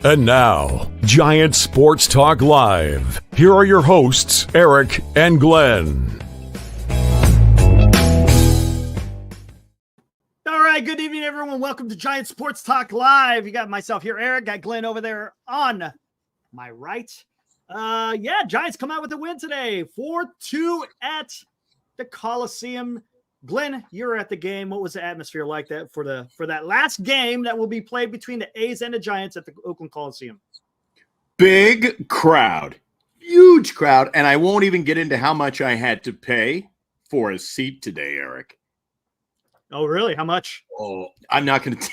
And now, Giant Sports Talk Live. Here are your hosts, Eric and Glenn. All right, good evening, everyone. Welcome to Giant Sports Talk Live. You got myself here, Eric. Got Glenn over there on my right. Giants come out with a win today. 4-2 at the Coliseum. Glenn, you were at the game. What was the atmosphere like that for that last game that will be played between the A's and the Giants at the Oakland Coliseum? Big crowd, huge crowd, and I won't even get into how much I had to pay for a seat today, Eric. Oh, really? How much? Oh, I'm not going to.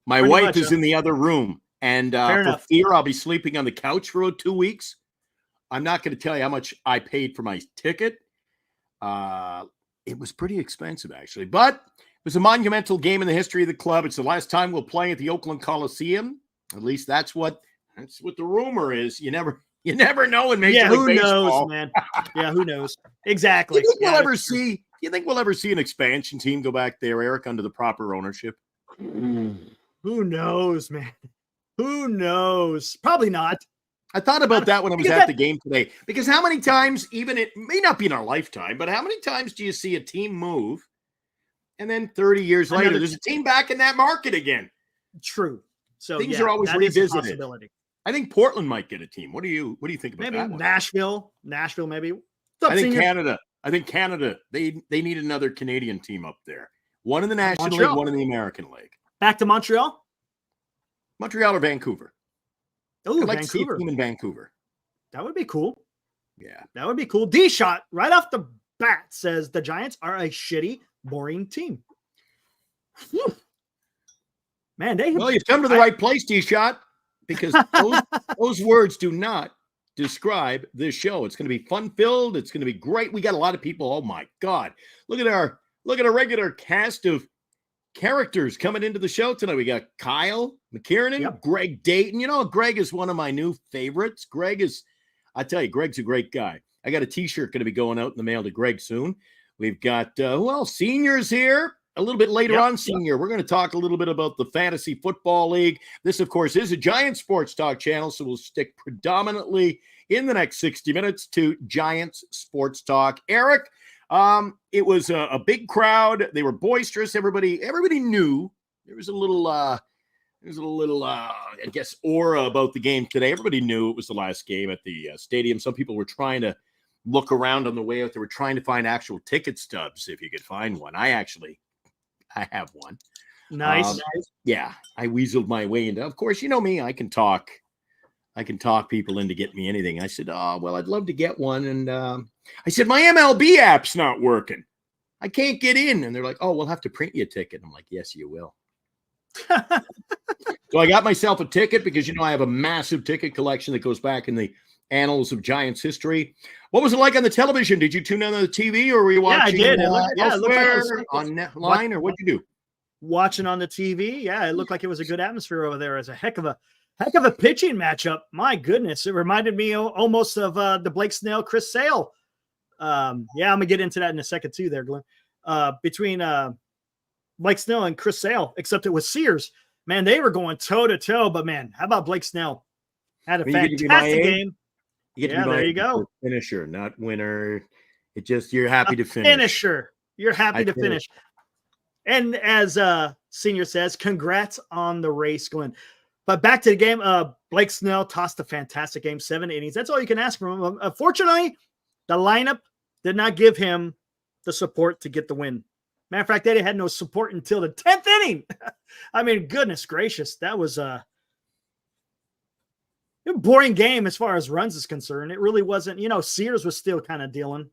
My wife is in the other room, and for fear I'll be sleeping on the couch for 2 weeks. I'm not going to tell you how much I paid for my ticket. It was pretty expensive, actually, but it was a monumental game in the history of the club. It's the last time we'll play at the Oakland Coliseum. At least that's what the rumor is. You never know in Major League Baseball. Who knows, man? Yeah, who knows? Exactly. You think we'll ever see an expansion team go back there, Eric, under the proper ownership? Who knows, man? Who knows? Probably not. I thought about that when I was at the game today, because how many times, even it may not be in our lifetime, but how many times do you see a team move and then 30 years later, there's a team back in that market again? True. So things are always revisited. I think Portland might get a team. What do you think about that one? Nashville, maybe. I think Canada. They need another Canadian team up there. One in the National League, one in the American League. Back to Montreal? Montreal or Vancouver? Oh, I'd like to see a team in Vancouver. That would be cool. Yeah. That would be cool. D-Shot, right off the bat, says the Giants are a shitty, boring team. Man, you've come to the right place, D-Shot, because those words do not describe this show. It's going to be fun-filled. It's going to be great. We got a lot of people. Oh, my God. Look at a regular cast of characters coming into the show tonight. We got Kyle McKiernan, Greg Dayton. You know, Greg is one of my new favorites. I tell you, Greg's a great guy. I got a t-shirt going to be going out in the mail to Greg soon. We've got, Senior's here a little bit later on. Senior, we're going to talk a little bit about the Fantasy Football League. This, of course, is a Giant Sports Talk channel, so we'll stick predominantly in the next 60 minutes to Giants Sports Talk. Eric, it was a big crowd. They were boisterous. Everybody knew there was a little, I guess, aura about the game today. Everybody knew it was the last game at the stadium. Some people were trying to look around on the way out. They were trying to find actual ticket stubs if you could find one. I have one. Nice. Yeah, I weaseled my way into. Of course, you know me. I can talk people into getting me anything. I said, I'd love to get one. And I said, my MLB app's not working. I can't get in. And they're like, we'll have to print you a ticket. I'm like, yes, you will. So I got myself a ticket because, I have a massive ticket collection that goes back in the annals of Giants history. What was it like on the television? Did you tune in on the TV or were you watching online or what'd you do? Watching on the TV. Yeah, it looked like it was a good atmosphere over there. As a heck of a pitching matchup. My goodness. It reminded me almost of the Blake Snell, Chris Sale. I'm going to get into that in a second too there, Glenn. Between Blake Snell and Chris Sale, except it was Sears. Man, they were going toe-to-toe. But, man, how about Blake Snell? Had a fantastic game. There you go. Finisher, not winner. You're happy to finish. Finisher. You're happy to finish. And as Senior says, congrats on the race, Glenn. But back to the game, Blake Snell tossed a fantastic game, 7 innings. That's all you can ask from him. Unfortunately, the lineup did not give him the support to get the win. Matter of fact, they had no support until the 10th inning. I mean, goodness gracious. That was a boring game as far as runs is concerned. It really wasn't, Sears was still kind of dealing.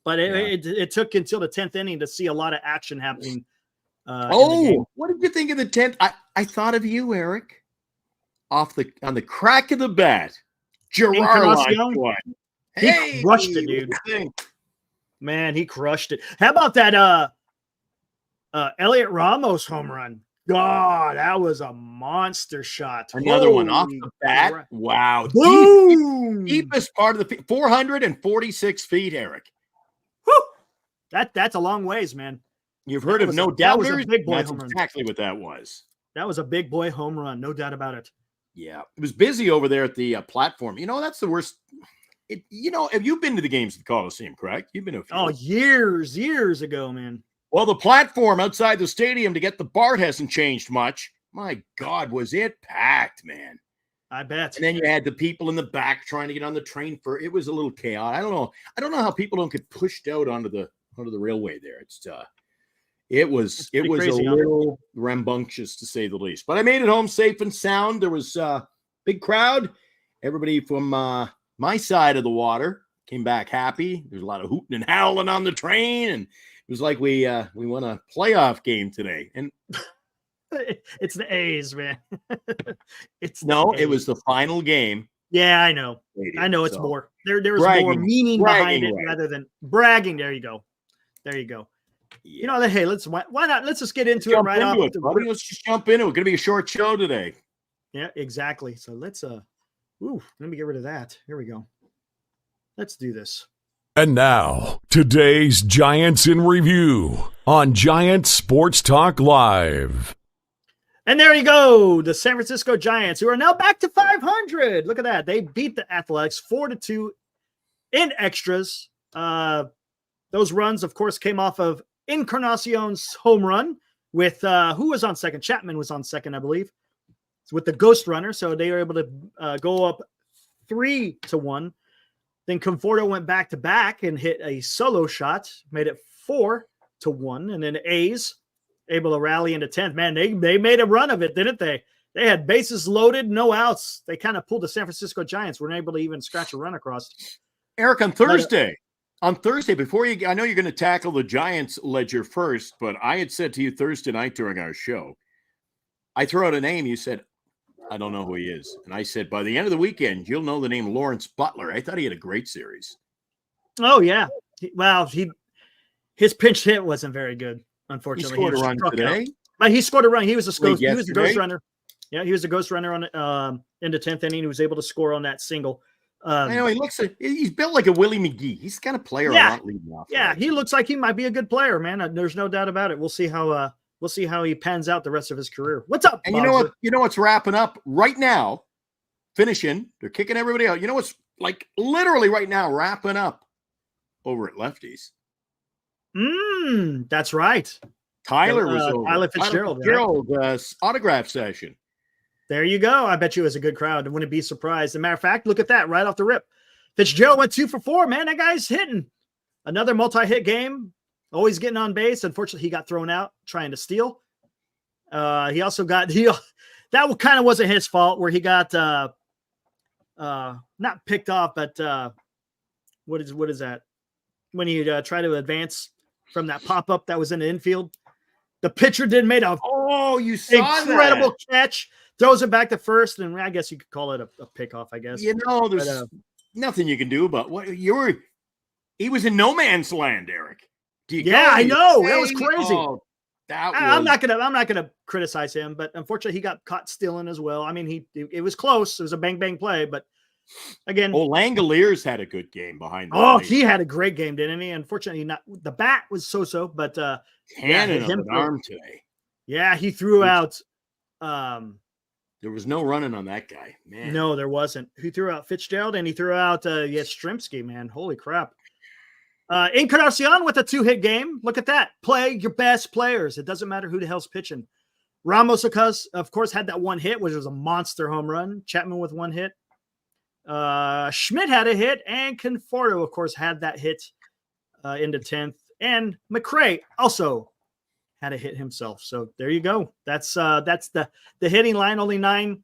But it took until the 10th inning to see a lot of action happening. What did you think of the 10th? I thought of you, Eric, on the crack of the bat. Encarnacion. He crushed it, dude. Man, he crushed it. How about that Elliot Ramos home run? God, that was a monster shot. Another one off the bat. Wow. Boom. Deepest part of the 446 feet, Eric. Whew. That's a long ways, man. You've heard of no that was a doubters? big boy That's home run. exactly what that was. That was a big boy home run, no doubt about it. Yeah, it was busy over there at the platform. That's the worst. Have you been to the games at the Coliseum, correct? You've been to a few. Oh, years ago, man. Well, the platform outside the stadium to get the BART hasn't changed much. My God, was it packed, man. I bet. And then you had the people in the back trying to get on the train it was a little chaotic. I don't know how people don't get pushed out onto the railway there. It was crazy, a little rambunctious, to say the least. But I made it home safe and sound. There was a big crowd. Everybody from my side of the water came back happy. There's a lot of hooting and howling on the train, and it was like we won a playoff game today. And it's the A's, man. It was the final game. Yeah, I know. I know it's more. There's more meaning behind it rather than bragging. There you go. Yeah. Hey, why not? Let's just get into it right off. Let's just jump into it. It's gonna be a short show today. Yeah, exactly. So let's let me get rid of that. Here we go. Let's do this. And now, today's Giants in Review on Giant Sports Talk Live. And there you go. The San Francisco Giants, who are now back to 500. Look at that. They beat the Athletics 4-2 in extras. Those runs, of course, came off of Encarnacion's home run with who was on second? Chapman was on second, I believe. With the ghost runner. So they were able to go up 3-1. Then Conforto went back to back and hit a solo shot, made it 4-1. And then A's able to rally into 10th. Man, they made a run of it, didn't they? They had bases loaded, no outs. They kind of pulled the San Francisco Giants, weren't able to even scratch a run across. Eric, on Thursday, before I know you're going to tackle the Giants ledger first, but I had said to you Thursday night during our show, I threw out a name. You said, I don't know who he is. And I said, by the end of the weekend, you'll know the name Lawrence Butler. I thought he had a great series. Oh, yeah. His pinch hit wasn't very good, unfortunately. He scored a run today. But he scored a run. He was a ghost runner. Yeah, he was a ghost runner on into 10th inning. He was able to score on that single. I know he's built like a Willie McGee. He's the kind of player I want leading off. Yeah, he looks like he might be a good player, man. There's no doubt about it. We'll see how he pans out the rest of his career. What's up? And you know what's wrapping up right now, finishing. They're kicking everybody out. You know what's like literally right now wrapping up over at Lefties. That's right. Tyler was over. Tyler Fitzgerald, autograph session. There you go. I bet you it was a good crowd. I wouldn't be surprised. As a matter of fact, look at that right off the rip. Fitzgerald went 2 for 4. Man, that guy's hitting. Another multi-hit game. Always getting on base. Unfortunately, he got thrown out trying to steal. He also got that kind of wasn't his fault where he got not picked off, but what is that? When he tried to advance from that pop-up that was in the infield. The pitcher did made a incredible catch. Throws it back to first, and I guess you could call it a pickoff, I guess. There's nothing you can do about what he was in no man's land, Eric. I know. That was crazy. Oh, I'm not gonna criticize him, but unfortunately he got caught stealing as well. I mean, it was close. It was a bang play, but again, Langoliers had a good game behind. He had a great game, didn't he? Unfortunately, the bat was so, but cannon of an arm today. Yeah, he threw out. There was no running on that guy, man. No, there wasn't. He threw out Fitzgerald and he threw out Yastrzemski, man. Holy crap. Encarnacion with a 2-hit game. Look at that. Play your best players. It doesn't matter who the hell's pitching. Ramos, of course, had that 1 hit, which was a monster home run. Chapman with 1 hit. Schmidt had a hit, and Conforto, of course, had that hit into 10th. And McRae also had a hit himself. So there you go. That's the hitting line. Only 9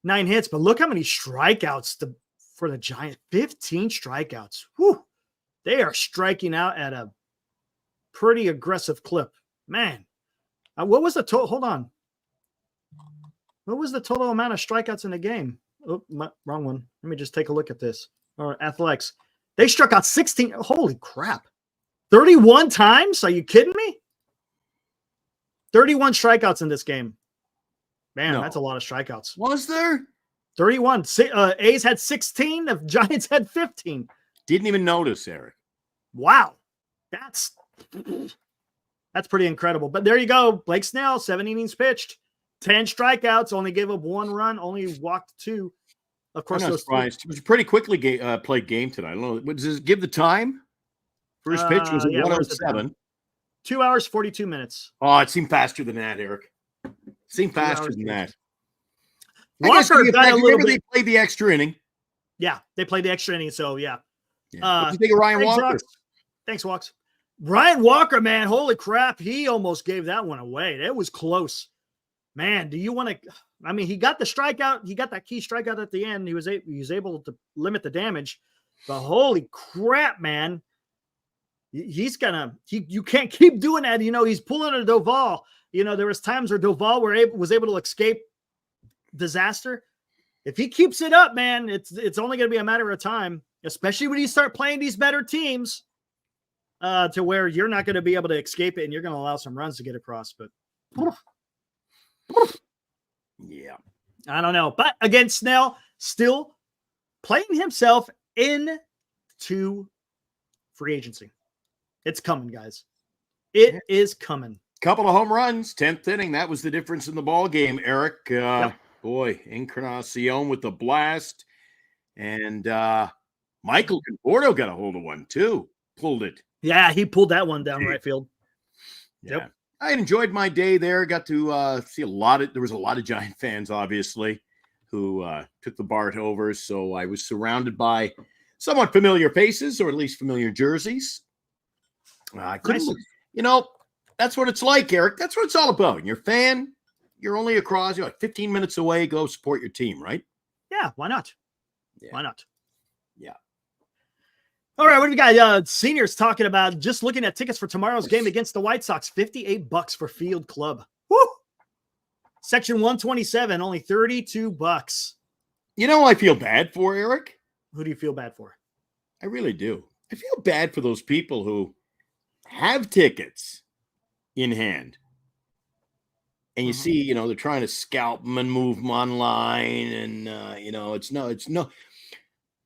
hits, but look how many strikeouts for the Giants. 15 strikeouts. Whew. They are striking out at a pretty aggressive clip. Man, what was the total? Hold on. What was the total amount of strikeouts in the game? Oh, wrong one. Let me just take a look at this. Or Athletics. They struck out 16. Holy crap. 31 times? Are you kidding me? 31 strikeouts in this game. Man, That's a lot of strikeouts. Was there? 31. A's had 16. The Giants had 15. Didn't even notice, Eric. Wow. That's That's pretty incredible. But there you go. Blake Snell, 7 innings pitched, 10 strikeouts, only gave up 1 run, only walked 2. Of course, I'm not surprised. It was a pretty quickly played game tonight. I don't know. Does this give the time? First pitch was at 1:07. 2 hours, 42 minutes. Oh, it seemed faster than that, Eric. It seemed faster than that. Walker got a little bit. They played the extra inning. Yeah, they played the extra inning. So, yeah. What do you think of Ryan Walker? Thanks, Walks. Ryan Walker, man, holy crap. He almost gave that one away. That was close. Man, do you want to – I mean, he got the strikeout. He got that key strikeout at the end. He was able to limit the damage. But holy crap, man. He's going to – you can't keep doing that. You know, he's pulling a Doval. You know, there was times where Doval was able to escape disaster. If he keeps it up, man, it's only going to be a matter of time, especially when you start playing these better teams to where you're not going to be able to escape it and you're going to allow some runs to get across. But yeah, I don't know. But again, Snell still playing himself into free agency. It's coming, guys. It is coming. Couple of home runs, 10th inning. That was the difference in the ball game, Eric. Boy, Encarnacion with the blast. And Michael Conforto got a hold of one, too. Pulled it. Yeah, he pulled that one down right field. Yeah. Yep. I enjoyed my day there. Got to see there was a lot of Giant fans, obviously, who took the BART over. So I was surrounded by somewhat familiar faces, or at least familiar jerseys. I couldn't, that's what it's like, Eric. That's what it's all about. You're a fan. You're only across, 15 minutes away. Go support your team, right? Yeah, why not? Yeah. Why not? Yeah. All right, what do we got? Seniors talking about just looking at tickets for tomorrow's game against the White Sox. $58 for Field Club. Woo! Section 127, only $32. I feel bad for, Eric. Who do you feel bad for? I really do. I feel bad for those people who have tickets in hand. And you see, they're trying to scalp them and move them online. And, it's no.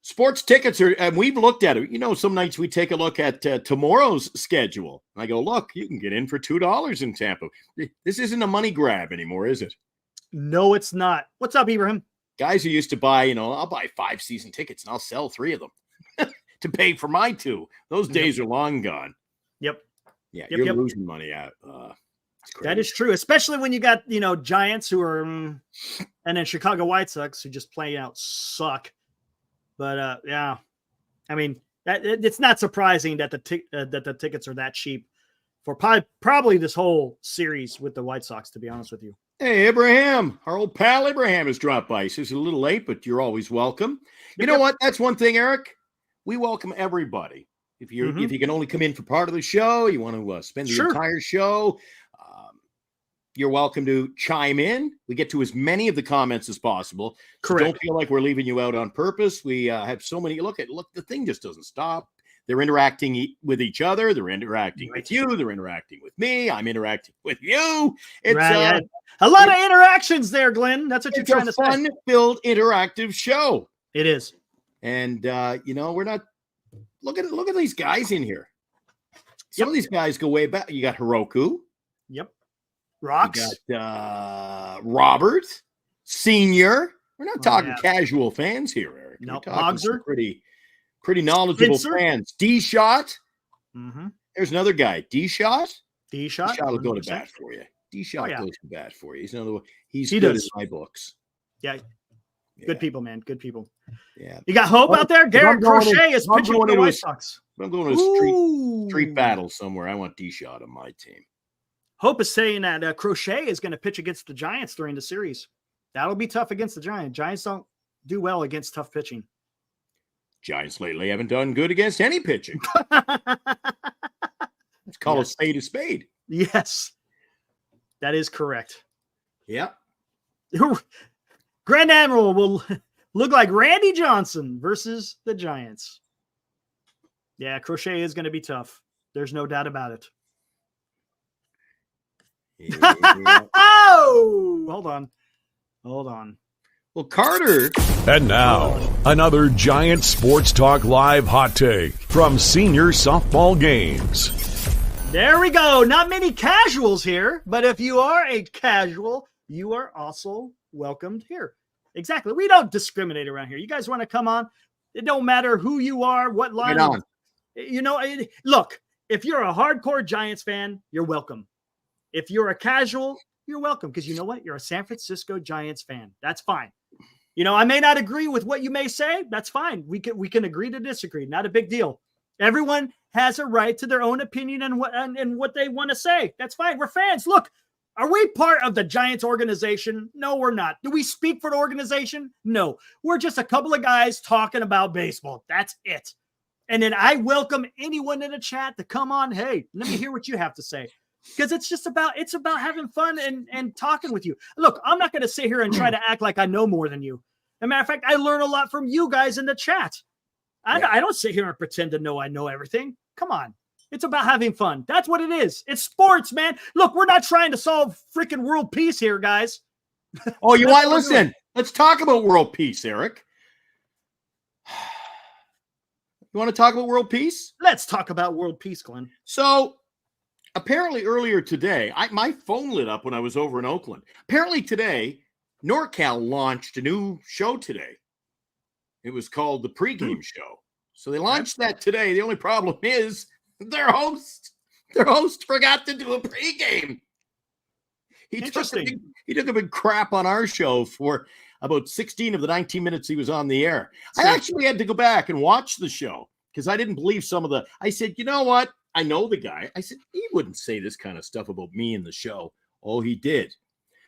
Sports tickets are, and we've looked at it. Some nights we take a look at tomorrow's schedule. And I go, look, you can get in for $2 in Tampa. This isn't a money grab anymore, is it? No, it's not. What's up, Ibrahim? Guys who used to buy, I'll buy 5 season tickets and I'll sell 3 of them to pay for my 2. Those days are long gone. Yep. Yeah, you're losing money out. That is true, especially when you got, Giants who are, and then Chicago White Sox who just play out suck. But yeah, I mean, it's not surprising that the tickets are that cheap for probably this whole series with the White Sox, to be honest with you. Hey, Abraham, our old pal Abraham has dropped by. He's a little late, but you're always welcome. You know what? That's one thing, Eric. We welcome everybody. If you can only come in for part of the show, you want to spend the entire show, you're welcome to chime in. We get to as many of the comments as possible. So don't feel like we're leaving you out on purpose. We have so many. Look, the thing just doesn't stop. They're interacting with each other. They're interacting with you. They're interacting with me. I'm interacting with you. It's a lot of interactions there, Glenn. That's what you're trying to say. It's a fun-filled, interactive show. It is. And, we're not – look at these guys in here. Some of these guys go way back. You got Hiroku. Yep. Rocks. You got Robert Senior. We're not talking casual fans here, Eric. No, we're talking Mogser. Pretty knowledgeable fans. D-Shot. Mm-hmm. There's another guy. D-Shot. D-Shot will go to bat for you. D-Shot goes to bat for you. He's another one. He good does. in my books. Yeah. Good people, man. Good people. Yeah. You got Hope out there? Garrett Crochet is pitching for the White Sox. I'm going to a street battle somewhere. I want D-Shot on my team. Hope is saying that Crochet is going to pitch against the Giants during the series. That'll be tough against the Giants. Giants don't do well against tough pitching. Giants lately haven't done good against any pitching. Let's call a spade a spade. Yes. That is correct. Yeah. Grand Admiral will look like Randy Johnson versus the Giants. Yeah, Crochet is going to be tough. There's no doubt about it. Yeah. Oh, hold on. Well, Carter. And now, another Giant Sports Talk Live hot take from Senior Softball Games. There we go. Not many casuals here, but if you are a casual, you are also welcomed here. Exactly. We don't discriminate around here. You guys want to come on? It don't matter who you are, what line. Look, if you're a hardcore Giants fan, you're welcome. If you're a casual, you're welcome, because you know what? You're a San Francisco Giants fan. That's fine. I may not agree with what you may say. That's fine. We can agree to disagree. Not a big deal. Everyone has a right to their own opinion and what they want to say. That's fine. We're fans. Look, are we part of the Giants organization? No, we're not. Do we speak for the organization? No. We're just a couple of guys talking about baseball. That's it. And then I welcome anyone in the chat to come on. Hey, let me hear what you have to say. Because it's about having fun and talking with you. Look, I'm not going to sit here and try to act like I know more than you. As a matter of fact, I learn a lot from you guys in the chat. I don't sit here and pretend to know I know everything. Come on. It's about having fun. That's what it is. It's sports, man. Look, we're not trying to solve freaking world peace here, guys. Oh, you want to listen? Let's talk about world peace, Eric. You want to talk about world peace? Let's talk about world peace, Glenn. So, apparently earlier today, my phone lit up when I was over in Oakland. Apparently today, NorCal launched a new show today. It was called the Pregame Show. So they launched that today. The only problem is their host forgot to do a pregame. He took a big crap on our show for about 16 of the 19 minutes he was on the air. I actually had to go back and watch the show because I didn't believe I said, you know what? I know the guy. I said, he wouldn't say this kind of stuff about me in the show. Oh, he did.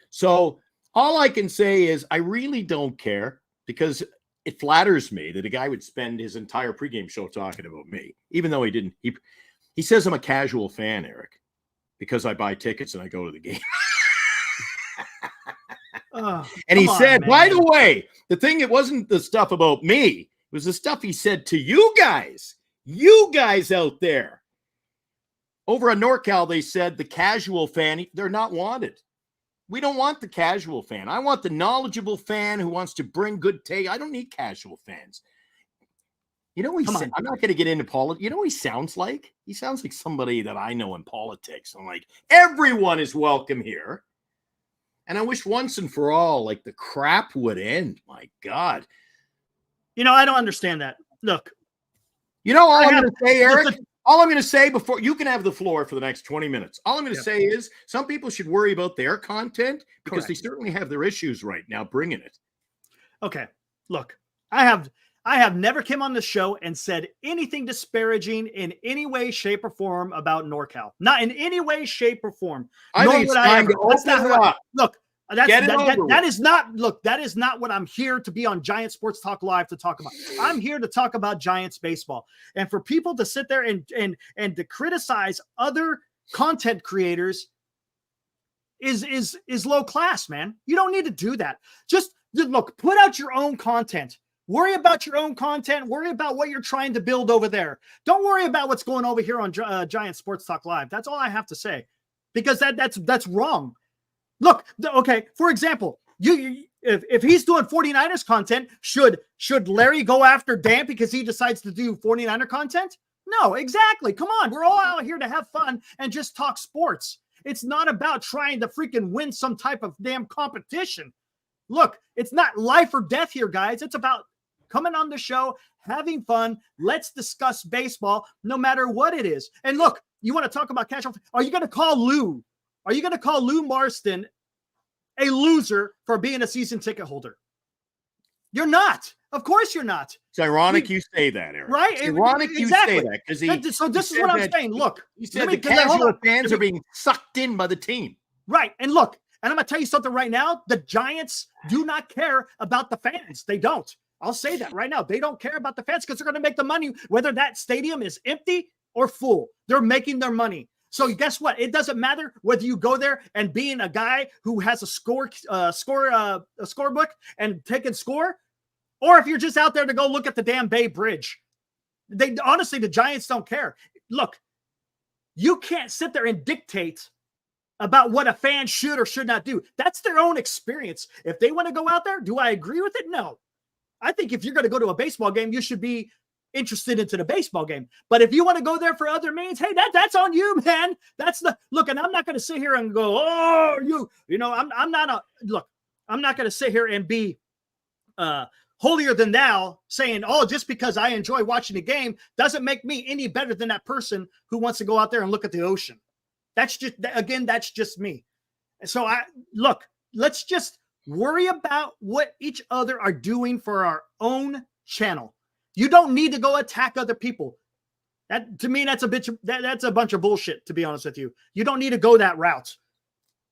So all I can say is I really don't care, because it flatters me that a guy would spend his entire pregame show talking about me, even though he didn't. He says I'm a casual fan, Eric, because I buy tickets and I go to the game. And he said, by the way, the thing, it wasn't the stuff about me. It was the stuff he said to you guys out there. Over on NorCal, they said the casual fan, they're not wanted. We don't want the casual fan. I want the knowledgeable fan who wants to bring good take. I don't need casual fans. You know what he said? I'm not going to get into politics. You know what he sounds like? He sounds like somebody that I know in politics. I'm like, everyone is welcome here. And I wish once and for all, like, the crap would end. My God. I don't understand that. Look. All I'm going to say, Eric, all I'm going to say before you can have the floor for the next 20 minutes. All I'm going to say is some people should worry about their content because they certainly have their issues right now bringing it. Okay. Look, I have never come on the show and said anything disparaging in any way, shape, or form about NorCal. Not in any way, shape, or form. I think it's time to open it up. Look, that is not what I'm here to be on Giant Sports Talk Live to talk about. I'm here to talk about Giants baseball. And for people to sit there and to criticize other content creators is low class, man. You don't need to do that. Just look, put out your own content. Worry about your own content. Worry about what you're trying to build over there. Don't worry about what's going over here on Giant Sports Talk Live. That's all I have to say, because that's wrong. Look, okay, for example, if he's doing 49ers content, should Larry go after Dan because he decides to do 49er content? No, exactly. Come on. We're all out here to have fun and just talk sports. It's not about trying to freaking win some type of damn competition. Look, it's not life or death here, guys. It's about coming on the show, having fun. Let's discuss baseball, no matter what it is. And look, you want to talk about casual? Are you going to call Lou? Are you going to call Lou Marston a loser for being a season ticket holder? You're not. Of course you're not. It's ironic you say that, Eric. Right? It's ironic you say that, because so this is what I'm saying. Look, you said the casual fans are being sucked in by the team. Right. And look, and I'm going to tell you something right now. The Giants do not care about the fans. They don't. I'll say that right now. They don't care about the fans because they're going to make the money, whether that stadium is empty or full. They're making their money. So guess what? It doesn't matter whether you go there and being a guy who has a scorebook and taking score, or if you're just out there to go look at the damn Bay Bridge. Honestly, the Giants don't care. Look, you can't sit there and dictate about what a fan should or should not do. That's their own experience. If they want to go out there, do I agree with it? No. I think if you're going to go to a baseball game, you should be interested into the baseball game. But if you want to go there for other means, hey, that's on you, man. That's the look. And I'm not going to sit here and go, oh, I'm not going to sit here and be holier than thou saying, oh, just because I enjoy watching the game doesn't make me any better than that person who wants to go out there and look at the ocean. That's just me. And so let's just worry about what each other are doing for our own channel. You don't need to go attack other people. That to me, that's a bunch of bullshit, to be honest with you. You don't need to go that route.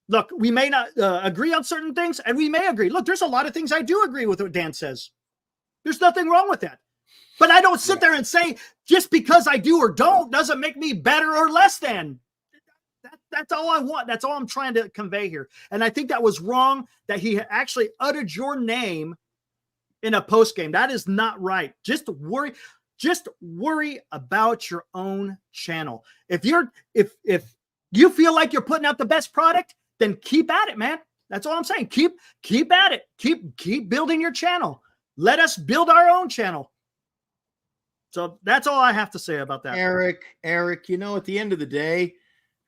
Look, we may not agree on certain things, and we may agree. Look, there's a lot of things I do agree with what Dan says. There's nothing wrong with that. But I don't sit there and say, just because I do or don't doesn't make me better or less than. That's all I want. That's all I'm trying to convey here. And I think that was wrong that he actually uttered your name in a post game. That is not right. Just worry about your own channel. If you feel like you're putting out the best product, then keep at it, man. That's all I'm saying. Keep at it. Keep building your channel. Let us build our own channel. So that's all I have to say about that. Eric, at the end of the day,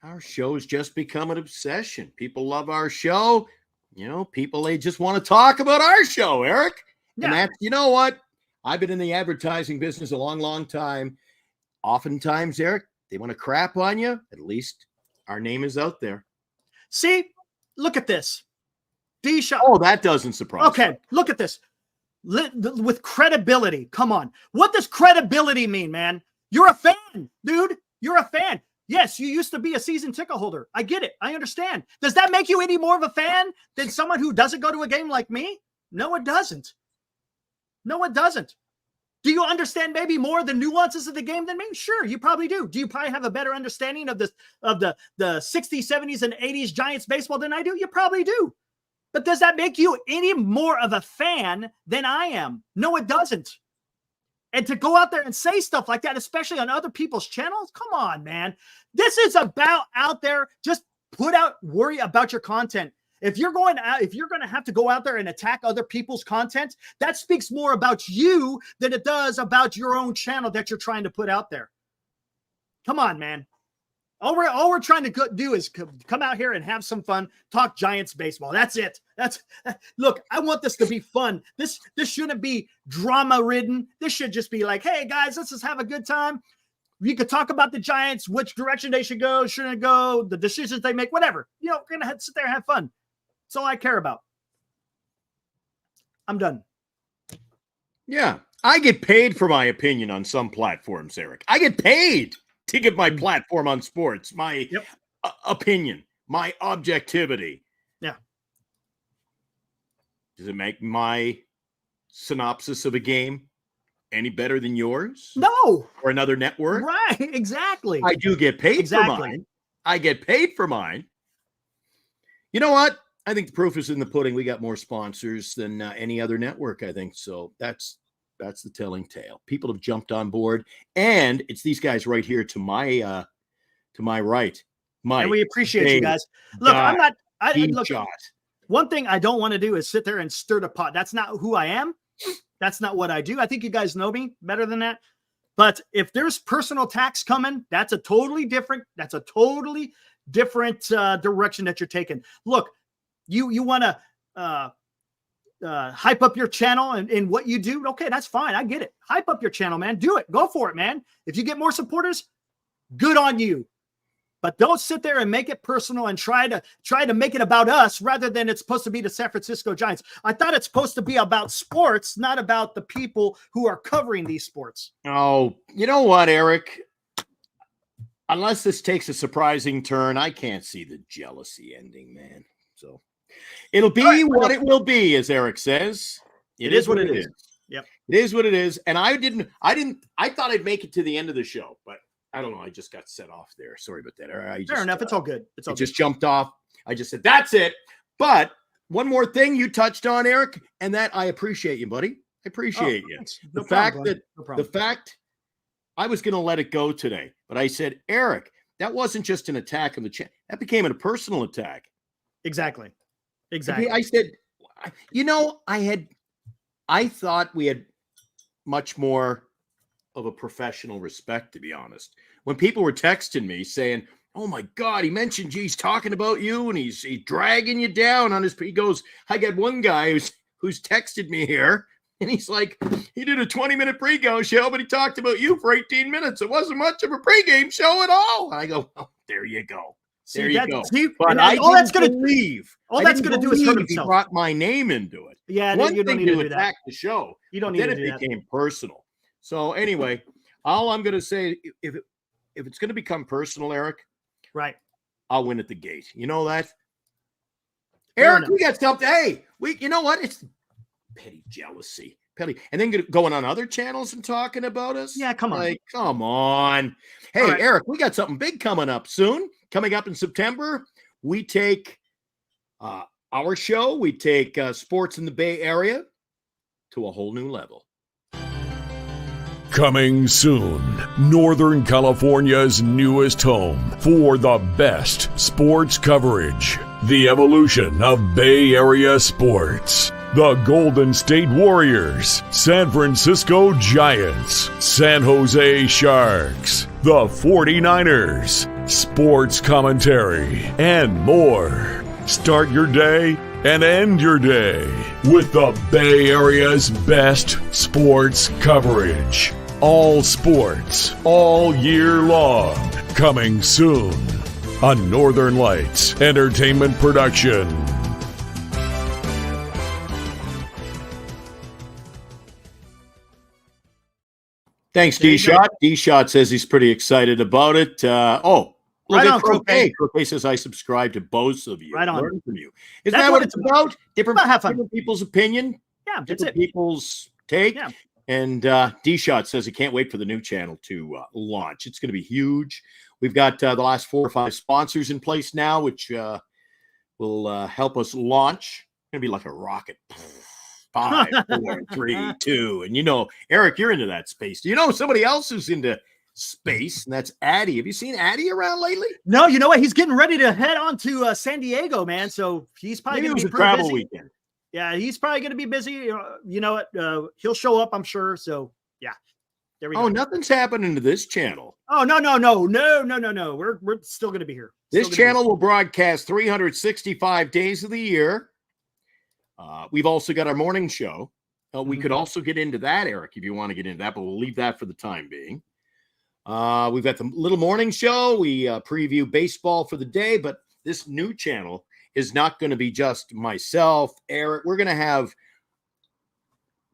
our show's just become an obsession. People love our show. They just want to talk about our show, Eric. Yeah. And that's, you know what? I've been in the advertising business a long, long time. Oftentimes, Eric, they want to crap on you. At least our name is out there. See, look at this. D-Shot. Oh, that doesn't surprise me. Okay, look at this. With credibility. Come on. What does credibility mean, man? You're a fan, dude. You're a fan. Yes, you used to be a season ticket holder. I get it. I understand. Does that make you any more of a fan than someone who doesn't go to a game like me? No, it doesn't. No, it doesn't. Do you understand maybe more of the nuances of the game than me? Sure, you probably do. Do you probably have a better understanding of the 60s, 70s, and 80s Giants baseball than I do? You probably do. But does that make you any more of a fan than I am? No, it doesn't. And to go out there and say stuff like that, especially on other people's channels, come on, man. This is about out there. Just worry about your content. If you're going to have to go out there and attack other people's content, that speaks more about you than it does about your own channel that you're trying to put out there. Come on, man. All we're trying to do is come out here and have some fun, talk Giants baseball. That's it. Look, I want this to be fun. This shouldn't be drama ridden. This should just be like, hey guys, let's just have a good time. You could talk about the Giants, which direction they should go, shouldn't go, the decisions they make, whatever. We're gonna sit there and have fun. That's all I care about. I'm done. Yeah, I get paid for my opinion on some platforms, Eric. I get paid to give my platform on sports, my opinion, my objectivity. Yeah. Does it make my synopsis of a game any better than yours? No. Or another network? Right, exactly. I do get paid for mine. I get paid for mine. You know what? I think the proof is in the pudding. We got more sponsors than any other network, I think. So that's the telling tale. People have jumped on board, and it's these guys right here to my right. Mike, and we appreciate you guys. Look, shot. One thing I don't want to do is sit there and stir the pot. That's not who I am. That's not what I do. I think you guys know me better than that. But if there's personal attacks coming, that's a totally different direction that you're taking. Look, you want to hype up your channel and what you do. Okay, that's fine. I get it. Hype up your channel, man. Do it. Go for it, man. If you get more supporters, good on you. But don't sit there and make it personal and try to make it about us rather than it's supposed to be the San Francisco Giants. I thought it's supposed to be about sports, not about the people who are covering these sports. Oh, you know what, Eric? Unless this takes a surprising turn, I can't see the jealousy ending, man. So it'll be what it will be, as Eric says. It is what it is. Yep. It is what it is. And I thought I'd make it to the end of the show, but I don't know. I just got set off there. Sorry about that. Fair enough. It's all good. It just jumped off. I just said, that's it. But one more thing you touched on, Eric, and that I appreciate you, buddy. I appreciate you. The fact I was going to let it go today, but I said, Eric, that wasn't just an attack on the chat. That became a personal attack. Exactly. I said, I thought we had much more of a professional respect, to be honest. When people were texting me saying, "Oh my God, he mentioned he's talking about you and he's dragging you down on his," he goes, I got one guy who's texted me here, and he's like, he did a 20-minute pregame show, but he talked about you for 18 minutes. It wasn't much of a pregame show at all. And I go, oh, there you go. There you go. But all that's going to do is hurt he himself. brought my name into it. Yeah, one you thing don't need to to do attack that. the show. You don't need then to do it that. became personal. So anyway, all I'm going to say, if it's going to become personal, Eric, right, I'll win at the gate. You know that, Fair Eric. enough. We got something. Hey, you know what? It's petty jealousy. And then going on other channels and talking about us. Yeah, come on. Like, come on. Hey, All right. Eric, we got something big coming up soon. Coming up in September, we take our show. We take sports in the Bay Area to a whole new level. Coming soon, Northern California's newest home for the best sports coverage. The evolution of Bay Area sports. The Golden State Warriors, San Francisco Giants, San Jose Sharks, the 49ers, sports commentary, and more. Start your day and end your day with the Bay Area's best sports coverage. All sports, all year long. Coming soon on Northern Lights Entertainment Production. Thanks, D-Shot. D-Shot says he's pretty excited about it. Look Right at on, Croquet. Croquet says, I subscribe to both of you. Right on. Learn from you. Isn't That's that what what it's about? Different people's opinion, Yeah, that's different it. people's take. Yeah. And D-Shot says he can't wait for the new channel to launch. It's going to be huge. We've got the last 4 or 5 sponsors in place now, which will help us launch. It's going to be like a rocket. 5, 4, 3, 2. And you know, Eric, you're into that space. Do you know somebody else who's into space? And that's Addy. Have you seen Addy around lately? No, you know what? He's getting ready to head on to San Diego, man. So he's probably Maybe it going was to a be pretty travel busy. weekend. Yeah, he's probably going to be busy. You know what? He'll show up, I'm sure. So yeah, there we go. Oh, nothing's happening to this channel. Oh, no. We're still going to be here. This channel will broadcast 365 days of the year. We've also got our morning show. We could also get into that, Eric, if you want to get into that, but we'll leave that for the time being. We've got the little morning show. We preview baseball for the day, but this new channel is not going to be just myself, Eric. We're going to have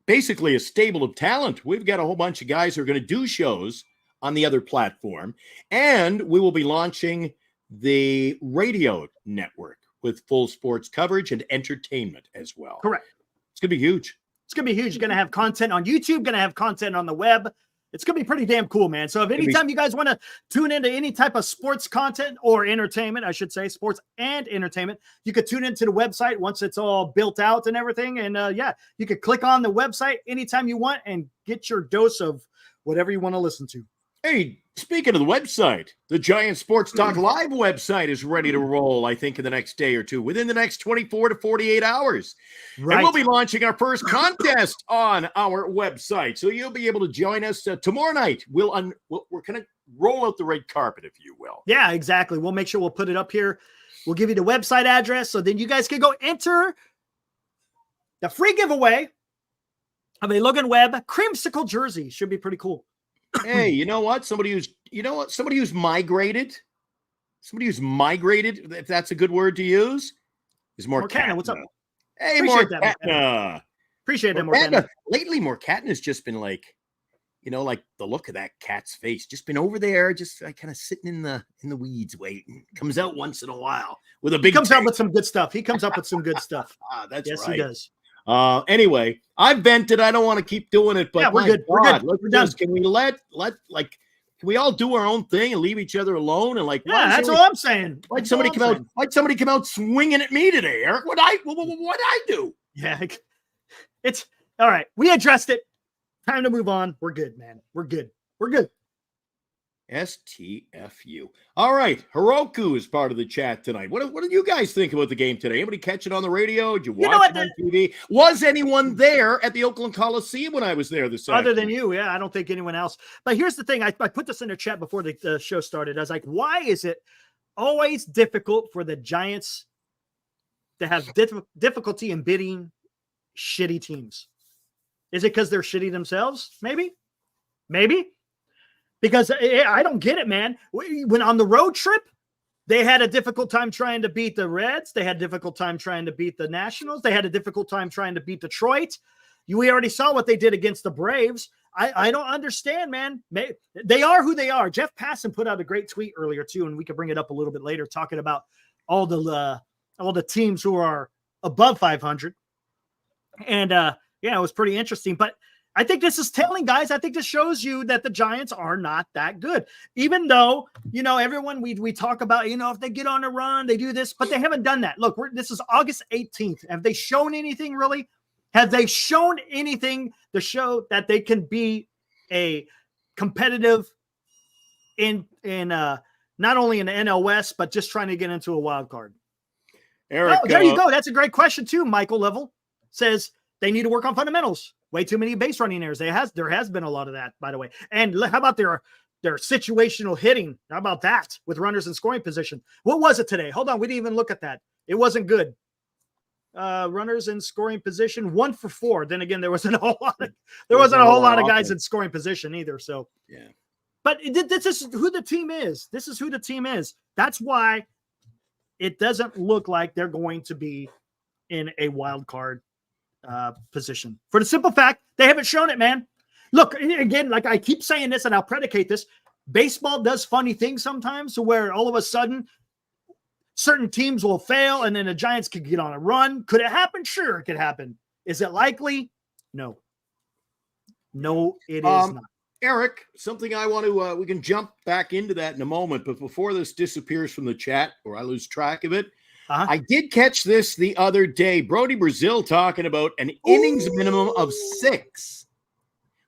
basically a stable of talent. We've got a whole bunch of guys who are going to do shows on the other platform, and we will be launching the radio network with full sports coverage and entertainment as well. Correct. It's going to be huge. It's going to be huge. You're going to have content on YouTube, going to have content on the web. It's going to be pretty damn cool, man. So if anytime you guys want to tune into any type of sports content or entertainment, I should say sports and entertainment, you could tune into the website once it's all built out and everything. And you could click on the website anytime you want and get your dose of whatever you want to listen to. Hey, speaking of the website, the Giant Sports Talk Live website is ready to roll, I think, in the next day or two, within the next 24 to 48 hours. Right. And we'll be launching our first contest on our website. So you'll be able to join us tomorrow night. We're going to roll out the red carpet, if you will. Yeah, exactly. We'll make sure we'll put it up here. We'll give you the website address so then you guys can go enter the free giveaway of a Logan Webb creamsicle jersey. Should be pretty cool. Hey, you know what? Somebody who's migrated, if that's a good word to use, is Morcatna. What's up? Hey, Morcatna. Appreciate that, Morcatna. Lately, Morcatna's just been like, like the look of that cat's face, just been over there, just like kind of sitting in the weeds waiting. Comes out once in a while with a big. He comes out with some good stuff. That's right. Yes, he does. Anyway, I vented. I don't want to keep doing it, but yeah, we're good. We're good. We're done. Can we can we all do our own thing and leave each other alone? And that's all I'm saying. Why'd somebody come out swinging at me today, Eric? What'd I do? Yeah, it's all right. We addressed it. Time to move on. We're good, man. We're good. STFU. All right. Heroku is part of the chat tonight. What do you guys think about the game today? Anybody catch it on the radio? Did you watch it on TV? Was anyone there at the Oakland Coliseum when I was there this Other afternoon? than you, yeah, I don't think anyone else. But here's the thing. I put this in the chat before the show started. I was like, why is it always difficult for the Giants to have difficulty in beating shitty teams? Is it because they're shitty themselves? Maybe. Because I don't get it, man. When on the road trip, they had a difficult time trying to beat the Reds. They had a difficult time trying to beat the Nationals. They had a difficult time trying to beat Detroit. We already saw what they did against the Braves. I don't understand, man. They are who they are. Jeff Passan put out a great tweet earlier, too, and we can bring it up a little bit later, talking about all the teams who are above 500. And, yeah, it was pretty interesting. But I think this is telling, guys. I think this shows you that the Giants are not that good. Even though, everyone we talk about, if they get on a run, they do this, but they haven't done that. Look, this is August 18th. Have they shown anything really? Have they shown anything to show that they can be a competitive in not only in the NL West, but just trying to get into a wild card? Eric, there you go. That's a great question too. Michael Level says they need to work on fundamentals. Way too many base running errors. There has been a lot of that, by the way. And how about their situational hitting? How about that with runners in scoring position? What was it today? Hold on, we didn't even look at that. It wasn't good. Runners in scoring position, 1 for 4. Then again, there wasn't a whole lot of guys in scoring position either. So yeah. But this is who the team is. This is who the team is. That's why it doesn't look like they're going to be in a wild card position, for the simple fact they haven't shown it, man. Look, again, like I keep saying this, and I'll predicate this. Baseball does funny things sometimes, to where all of a sudden certain teams will fail, and then the Giants could get on a run. Could it happen? Sure, it could happen. Is it likely? No, it is not. Eric, something I want to, we can jump back into that in a moment, but before this disappears from the chat or I lose track of it, I did catch this the other day. Brody Brazil talking about an innings minimum of 6.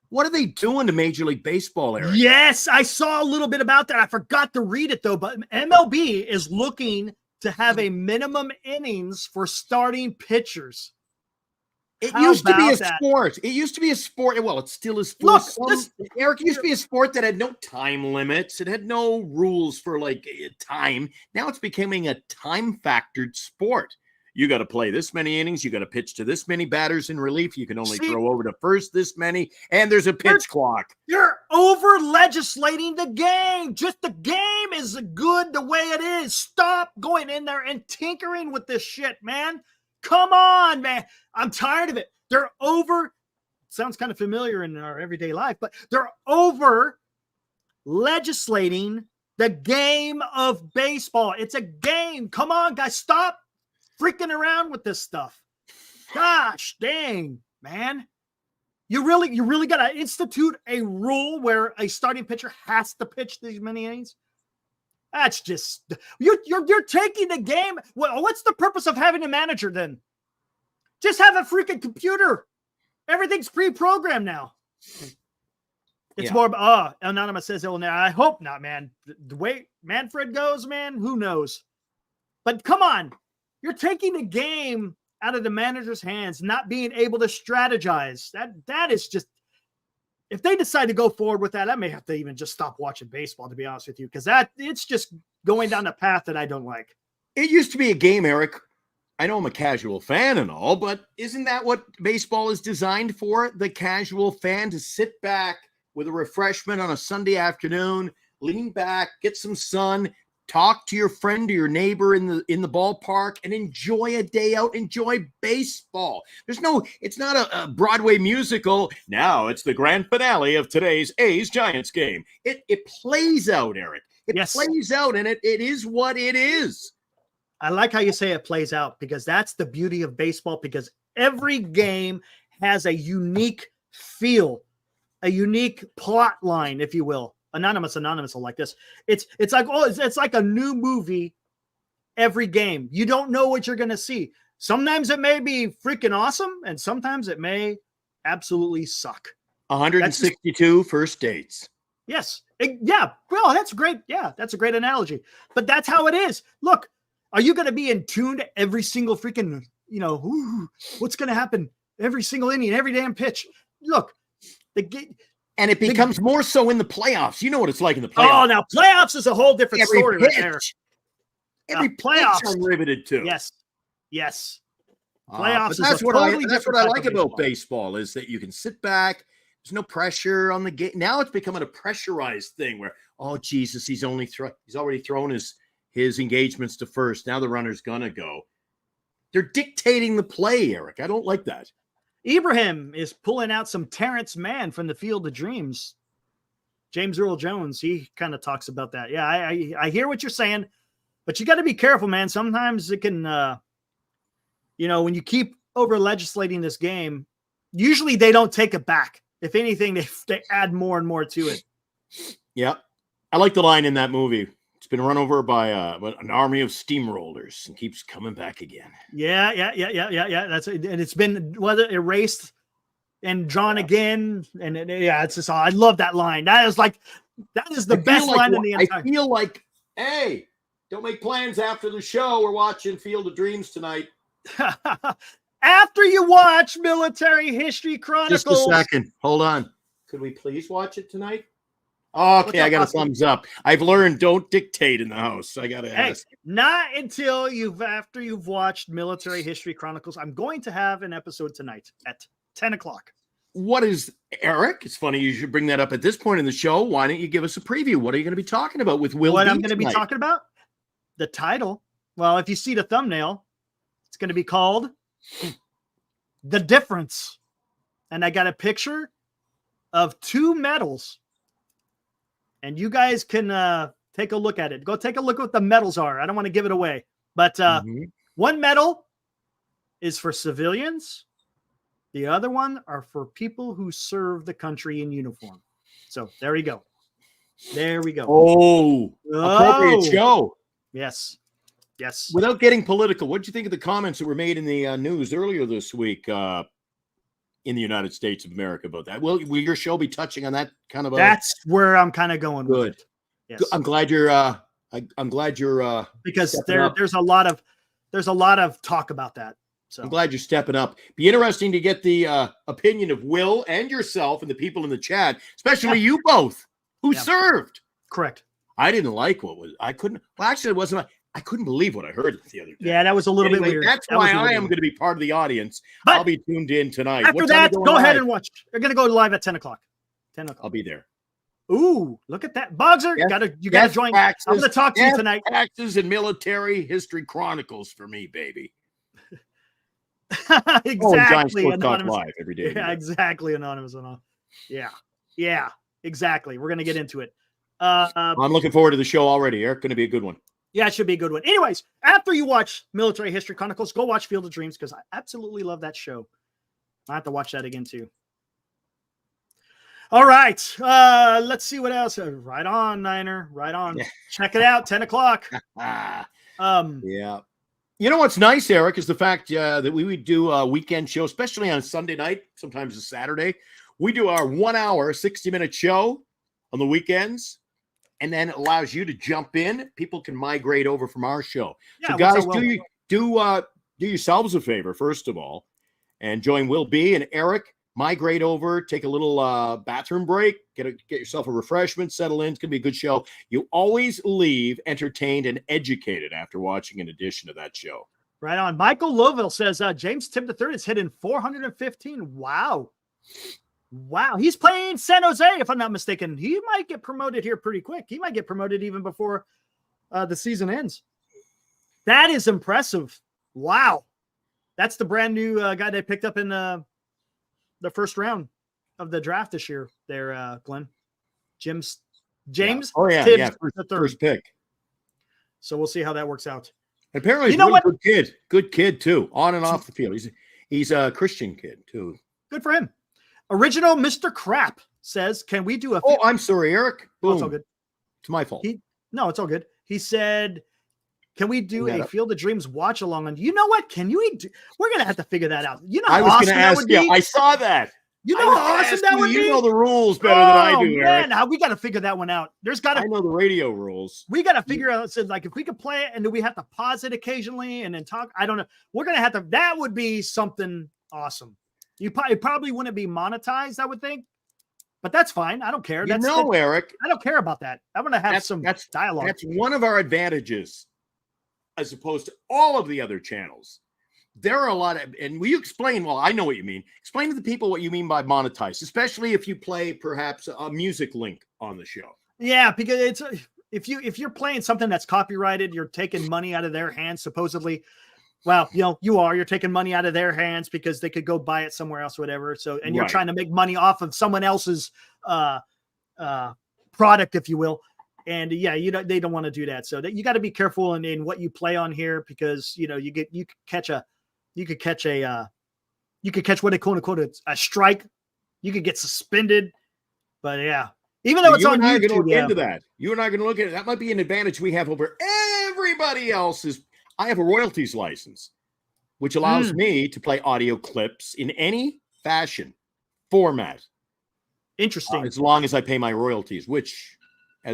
What are they doing to Major League Baseball, Eric? Yes, I saw a little bit about that. I forgot to read it, though, but MLB is looking to have a minimum innings for starting pitchers. It used to be a sport. It used to be a sport. Well, it still is. Eric, it used to be a sport that had no time limits. It had no rules for time. Now it's becoming a time-factored sport. You got to play this many innings. You got to pitch to this many batters in relief. You can only throw over to first this many, and there's a pitch clock. You're over-legislating the game. Just the game is good the way it is. Stop going in there and tinkering with this shit, man. Come on, man. I'm tired of it. They're over. Sounds kind of familiar in our everyday life, but they're over legislating the game of baseball. It's a game. Come on, guys. Stop freaking around with this stuff. Gosh dang, man. You really got to institute a rule where a starting pitcher has to pitch these many innings? That's just you're taking the game. What's the purpose of having a manager then? Just have a freaking computer. Everything's pre-programmed now. It's more. Anonymous says, "Oh, I hope not, man. The way Manfred goes, man, who knows?" But come on, you're taking the game out of the manager's hands, not being able to strategize. That is just. If they decide to go forward with that, I may have to even just stop watching baseball, to be honest with you, because it's just going down a path that I don't like. It used to be a game, Eric. I know I'm a casual fan and all, but isn't that what baseball is designed for? The casual fan to sit back with a refreshment on a Sunday afternoon, lean back, get some sun, talk to your friend or your neighbor in the ballpark, and enjoy a day out. Enjoy baseball. It's not a Broadway musical. Now it's the grand finale of today's A's Giants game. It plays out, Eric. It plays out, and it is what it is. I like how you say it plays out, because that's the beauty of baseball, because every game has a unique feel, a unique plot line, if you will. Anonymous will like this. It's like a new movie every game. You don't know what you're going to see. Sometimes it may be freaking awesome, and sometimes it may absolutely suck. 162 first dates. Yes. Yeah. Well, that's great. Yeah, that's a great analogy. But that's how it is. Look, are you going to be in tune to every single freaking, what's going to happen every single inning, every damn pitch? Look, and it becomes more so in the playoffs. You know what it's like in the playoffs. Oh, now playoffs is a whole different story right there. Every playoffs I'm riveted to. Yes. Playoffs. That's what I like about baseball is that you can sit back. There's no pressure on the game. Now it's becoming a pressurized thing where, oh Jesus, he's already thrown his engagements to first. Now the runner's gonna go. They're dictating the play, Eric. I don't like that. Ibrahim is pulling out some Terrence Mann from the Field of Dreams. James Earl Jones, he kind of talks about that. Yeah, I hear what you're saying, but you got to be careful, man. Sometimes it can, when you keep over legislating this game, usually they don't take it back. If anything, they add more and more to it. Yeah. I like the line in that movie. It's been run over by an army of steamrollers and keeps coming back again. Yeah. That's it. And it's been erased and drawn again. And it's just, I love that line. That is the best line in the entire. I feel like, hey, don't make plans after the show. We're watching Field of Dreams tonight. After you watch Military History Chronicles. Just a second. Hold on. Could we please watch it tonight? Okay, I got a thumbs up. I've learned don't dictate in the house. I got to ask. Not until after you've watched Military History Chronicles. I'm going to have an episode tonight at 10 o'clock. What is, Eric? It's funny you should bring that up at this point in the show. Why don't you give us a preview? What are you going to be talking about with Will? What I'm going to be talking about? The title. Well, if you see the thumbnail, it's going to be called The Difference. And I got a picture of two medals. And you guys can take a look at it. Go take a look at what the medals are. I don't want to give it away. But one medal is for civilians. The other one are for people who serve the country in uniform. So there you go. There we go. Oh, appropriate show. Yes. Without getting political, what did you think of the comments that were made in the news earlier this week in the United States of America about that? Will your show be touching on that kind of? That's where I'm kind of going. Good. With it. Yes. I'm glad you're. I'm glad you're. Because there's a lot of talk about that. So I'm glad you're stepping up. Be interesting to get the opinion of Will and yourself and the people in the chat, especially you both who served. Correct. I didn't like I couldn't believe what I heard the other day. Yeah, that was a little bit weird. That's why I am going to be part of the audience. But I'll be tuned in tonight. After that, go ahead and watch. They're going to go live at 10 o'clock. 10 o'clock. I'll be there. Ooh, look at that. Bogser, you got to join. Taxes, I'm going to talk to you tonight. Taxes and Military History Chronicles for me, baby. Exactly. Anonymous. Live every day. Yeah, exactly. Anonymous. Yeah, exactly. We're going to get into it. I'm looking forward to the show already, Eric. Going to be a good one. Yeah, it should be a good one. Anyways, after you watch Military History Chronicles, go watch Field of Dreams because I absolutely love that show. I have to watch that again too. All right. Let's see what else. Right on, Niner. Right on. Yeah. Check it out. 10 o'clock. Yeah. You know what's nice, Eric, is the fact that we would do a weekend show, especially on a Sunday night, sometimes a Saturday. We do our 1 hour, 60-minute show on the weekends. And then it allows you to jump in. People can migrate over from our show. Yeah, so guys, do yourselves a favor, first of all, and join Will B and Eric. Migrate over, take a little bathroom break, get yourself a refreshment, settle in. It's going to be a good show. You always leave entertained and educated after watching an edition of that show. Right on. Michael Lovell says, James Tim III is hitting 415. Wow. He's playing San Jose, if I'm not mistaken. He might get promoted here pretty quick. He might get promoted even before the season ends. That is impressive. Wow. That's the brand new guy they picked up in the first round of the draft this year there, Glenn. James. Tibbs, first pick. So we'll see how that works out. Apparently he's a good kid too, on and off the field. He's a Christian kid too. Good for him. Original Mr. Crap says, can we do a... Oh, I'm sorry, Eric. Boom. Oh, it's all good. It's my fault. No, it's all good. He said, can we do a Field of Dreams watch along? And you know what? We're going to have to figure that out. You know how I was going to ask you. I saw that. You know how awesome that would be? You know the rules better than I do, Eric. Man, we got to figure that one out. I know the radio rules. We got to figure out, so like, if we could play it, and do we have to pause it occasionally and then talk? I don't know. We're going to have to, that would be something awesome. It probably wouldn't be monetized, I would think, but that's fine. I don't care. Eric. I don't care about that. I'm going to have some dialogue. That's one of our advantages as opposed to all of the other channels. There are a lot of, and will you explain? Well, I know what you mean. Explain to the people what you mean by monetized, especially if you play perhaps a music link on the show. Yeah, because it's if you're playing something that's copyrighted, you're taking money out of their hands, supposedly. Well, you're taking money out of their hands because they could go buy it somewhere else, or whatever. So, and you're trying to make money off of someone else's product, if you will. And yeah, they don't want to do that. So you got to be careful in what you play on here, because you could catch what they quote unquote a strike. You could get suspended. But yeah, even though it's on YouTube, you and I are going to look into that. You and I are going to look at it. That might be an advantage we have over everybody else's. I have a royalties license, which allows me to play audio clips in any fashion format. Interesting. As long as I pay my royalties, which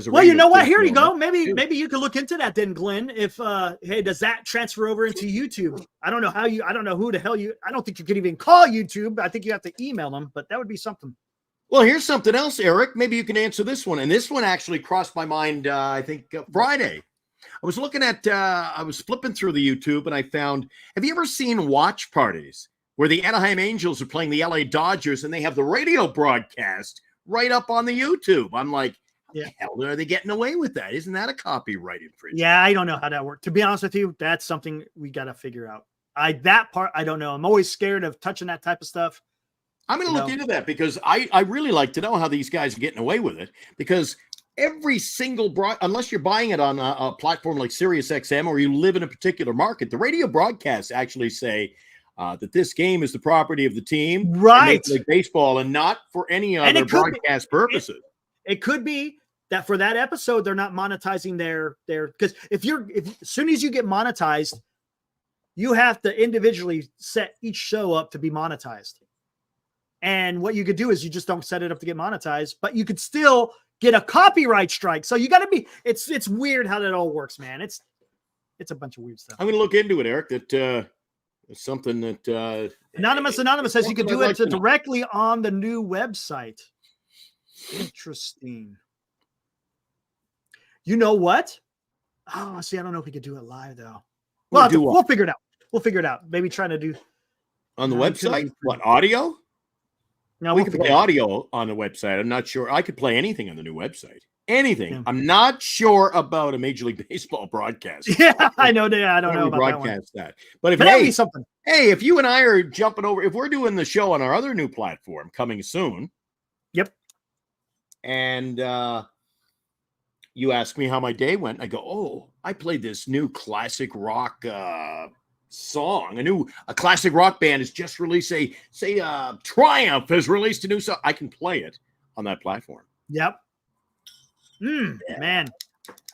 well, you know what? Here you go. Maybe you could look into that then, Glenn. If hey, does that transfer over into YouTube? I don't know I don't know who the hell I don't think you could even call YouTube. I think you have to email them, but that would be something. Well, here's something else, Eric. Maybe you can answer this one. And this one actually crossed my mind, I think Friday. I was looking at, I was flipping through the YouTube and I found, have you ever seen watch parties where the Anaheim Angels are playing the LA Dodgers and they have the radio broadcast right up on the YouTube? I'm like, how the hell are they getting away with that? Isn't that a copyright infringement? Yeah, I don't know how that works. To be honest with you, that's something we got to figure out. That part, I don't know. I'm always scared of touching that type of stuff. I'm going to look into that, because I really like to know how these guys are getting away with it, because every single unless you're buying it on a platform like SiriusXM or you live in a particular market, the radio broadcasts actually say that this game is the property of the team, right? Like baseball, and not for any other broadcast purposes. It could be that for that episode they're not monetizing their because if as soon as you get monetized, you have to individually set each show up to be monetized. And what you could do is you just don't set it up to get monetized, but you could still get a copyright strike. So you got to be, it's weird how that all works, man. It's a bunch of weird stuff. I'm going to look into it, Eric. That it's something that Anonymous says you could do it directly on the new website. Interesting. You know what? Oh, see, I don't know if we could do it live though. We'll figure it out. We'll figure it out. Maybe trying to do on the website. What, audio? No, we can play audio on the website. I'm not sure. I could play anything on the new website. Anything. Yeah. I'm not sure about a Major League Baseball broadcast. Yeah, I know. I don't know about broadcast that. But that'd be something. Hey, if you and I are jumping over, if we're doing the show on our other new platform coming soon. Yep. And you ask me how my day went. I go, oh, I played this new classic rock song. A classic rock band has just released Triumph has released a new song. I can play it on that platform. Yep. Man,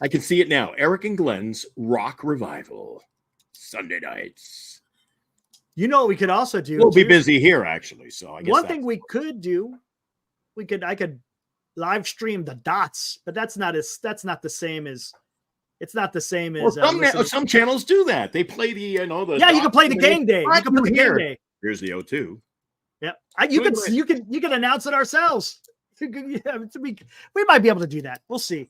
I can see it now. Eric and Glenn's Rock Revival, Sunday nights. You know what we could also do? We'll be busy here, actually. So I guess one thing we could do, I could live stream the dots, but that's not the same as. It's not the same as. Some channels do that. They play the you can play the game day. You can play the game day. Here's the O2. Yep, you can announce it ourselves. Yeah, we might be able to do that. We'll see.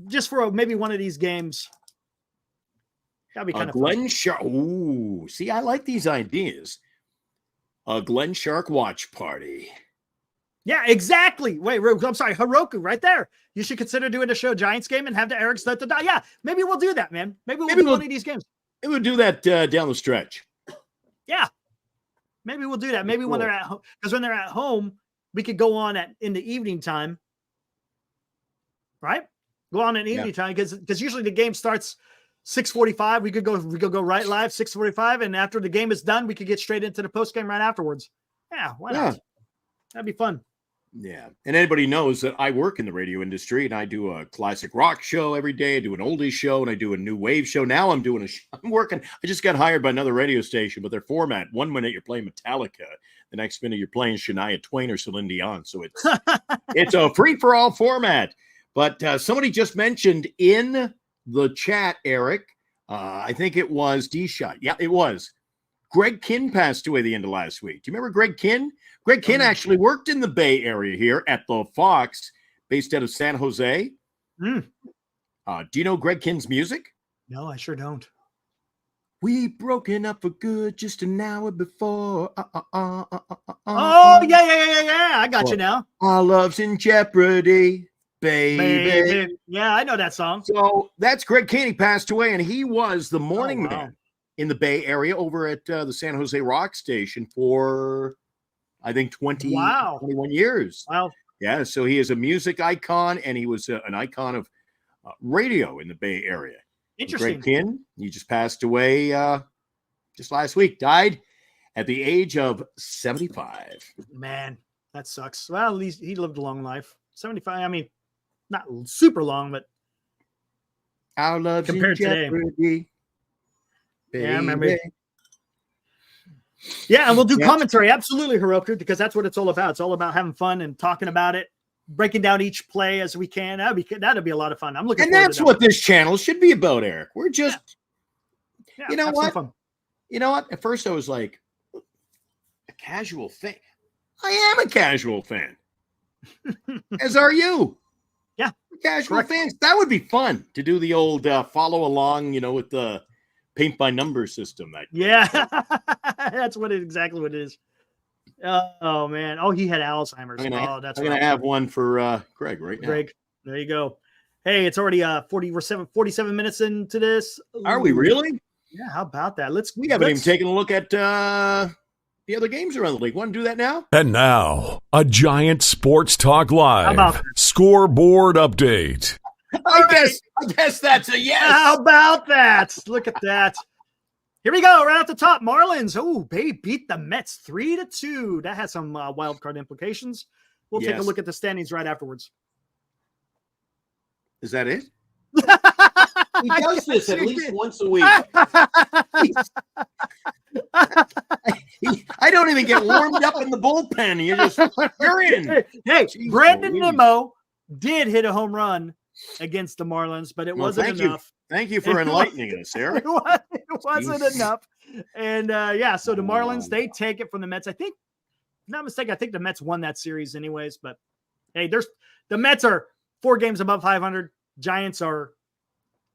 Just for maybe one of these games. That'd be kind of Glenn fun. Shark. Ooh, see, I like these ideas. A Glenn Shark watch party. Yeah, exactly. Wait, I'm sorry, Heroku, right there. You should consider doing a show Giants game and have the Eric start the die. Yeah, maybe we'll do that, man. Maybe we'll do one of these games. It would do that down the stretch. Yeah, maybe we'll do that. Maybe when they're at home, because when they're at home, we could go on in the evening time, right? Go on in evening time because usually the game starts 6:45. We could go right live 6:45, and after the game is done, we could get straight into the post game right afterwards. Yeah, why not? That'd be fun. Yeah. And anybody knows that I work in the radio industry, and I do a classic rock show every day. I do an oldies show, and I do a new wave show. Now I'm doing I'm working. I just got hired by another radio station, but their format, 1 minute you're playing Metallica. The next minute you're playing Shania Twain or Celine Dion. So it's a free-for-all format. But somebody just mentioned in the chat, Eric, I think it was D-Shot. Yeah, it was. Greg Kinn passed away the end of last week. Do you remember Greg Kinn? Greg Kinn actually worked in the Bay Area here at the Fox, based out of San Jose. Do you know Greg Kinn's music? No, I sure don't. We broken up for good just an hour before. Oh, yeah. I got you now. Our love's in jeopardy, baby. Yeah, I know that song. So that's Greg Kinn. He passed away, and he was the morning man in the Bay Area over at the San Jose Rock Station for, I think, 21 years. Wow. Yeah, so he is a music icon, and he was an icon of radio in the Bay Area. Interesting. Greg Kinn, he just passed away just last week, died at the age of 75. Man, that sucks. Well, at least he lived a long life. 75, I mean, not super long, but our love's compared in jeopardy, today. baby. Yeah, I remember. Yeah, and we'll do commentary. Absolutely, Heroku, because that's what it's all about. It's all about having fun and talking about it, breaking down each play as we can. That'd be a lot of fun. I'm looking forward to that. And that's what this channel should be about, Eric. We're just, you know what? You know what? At first I was like, a casual fan. I am a casual fan. As are you. Yeah. Casual fans. That would be fun to do the old follow along, with the paint by number system. That's exactly what it is. Oh man. Oh, he had Alzheimer's. I'm gonna have one for Greg right now. Greg, there you go. Hey, it's already 47 minutes into this. Are we really? Yeah, how about that? We haven't even taken a look at the other games around the league. Want to do that now? And now, a Giant Sports Talk Live scoreboard update. I guess that's a yes. How about that? Look at that. Here we go, right at the top. Marlins. Oh, they beat the Mets 3-2. That has some wild card implications. We'll take a look at the standings right afterwards. Is that it? He does this at least once a week. I don't even get warmed up in the bullpen. You're in. Hey, Brandon Nimmo did hit a home run against the Marlins, but it wasn't enough. Thank you for enlightening us, Eric. It wasn't enough. And so the Marlins, they take it from the Mets. I think, not mistaken, I think the Mets won that series anyways. But hey, the Mets are 4 games above 500. Giants are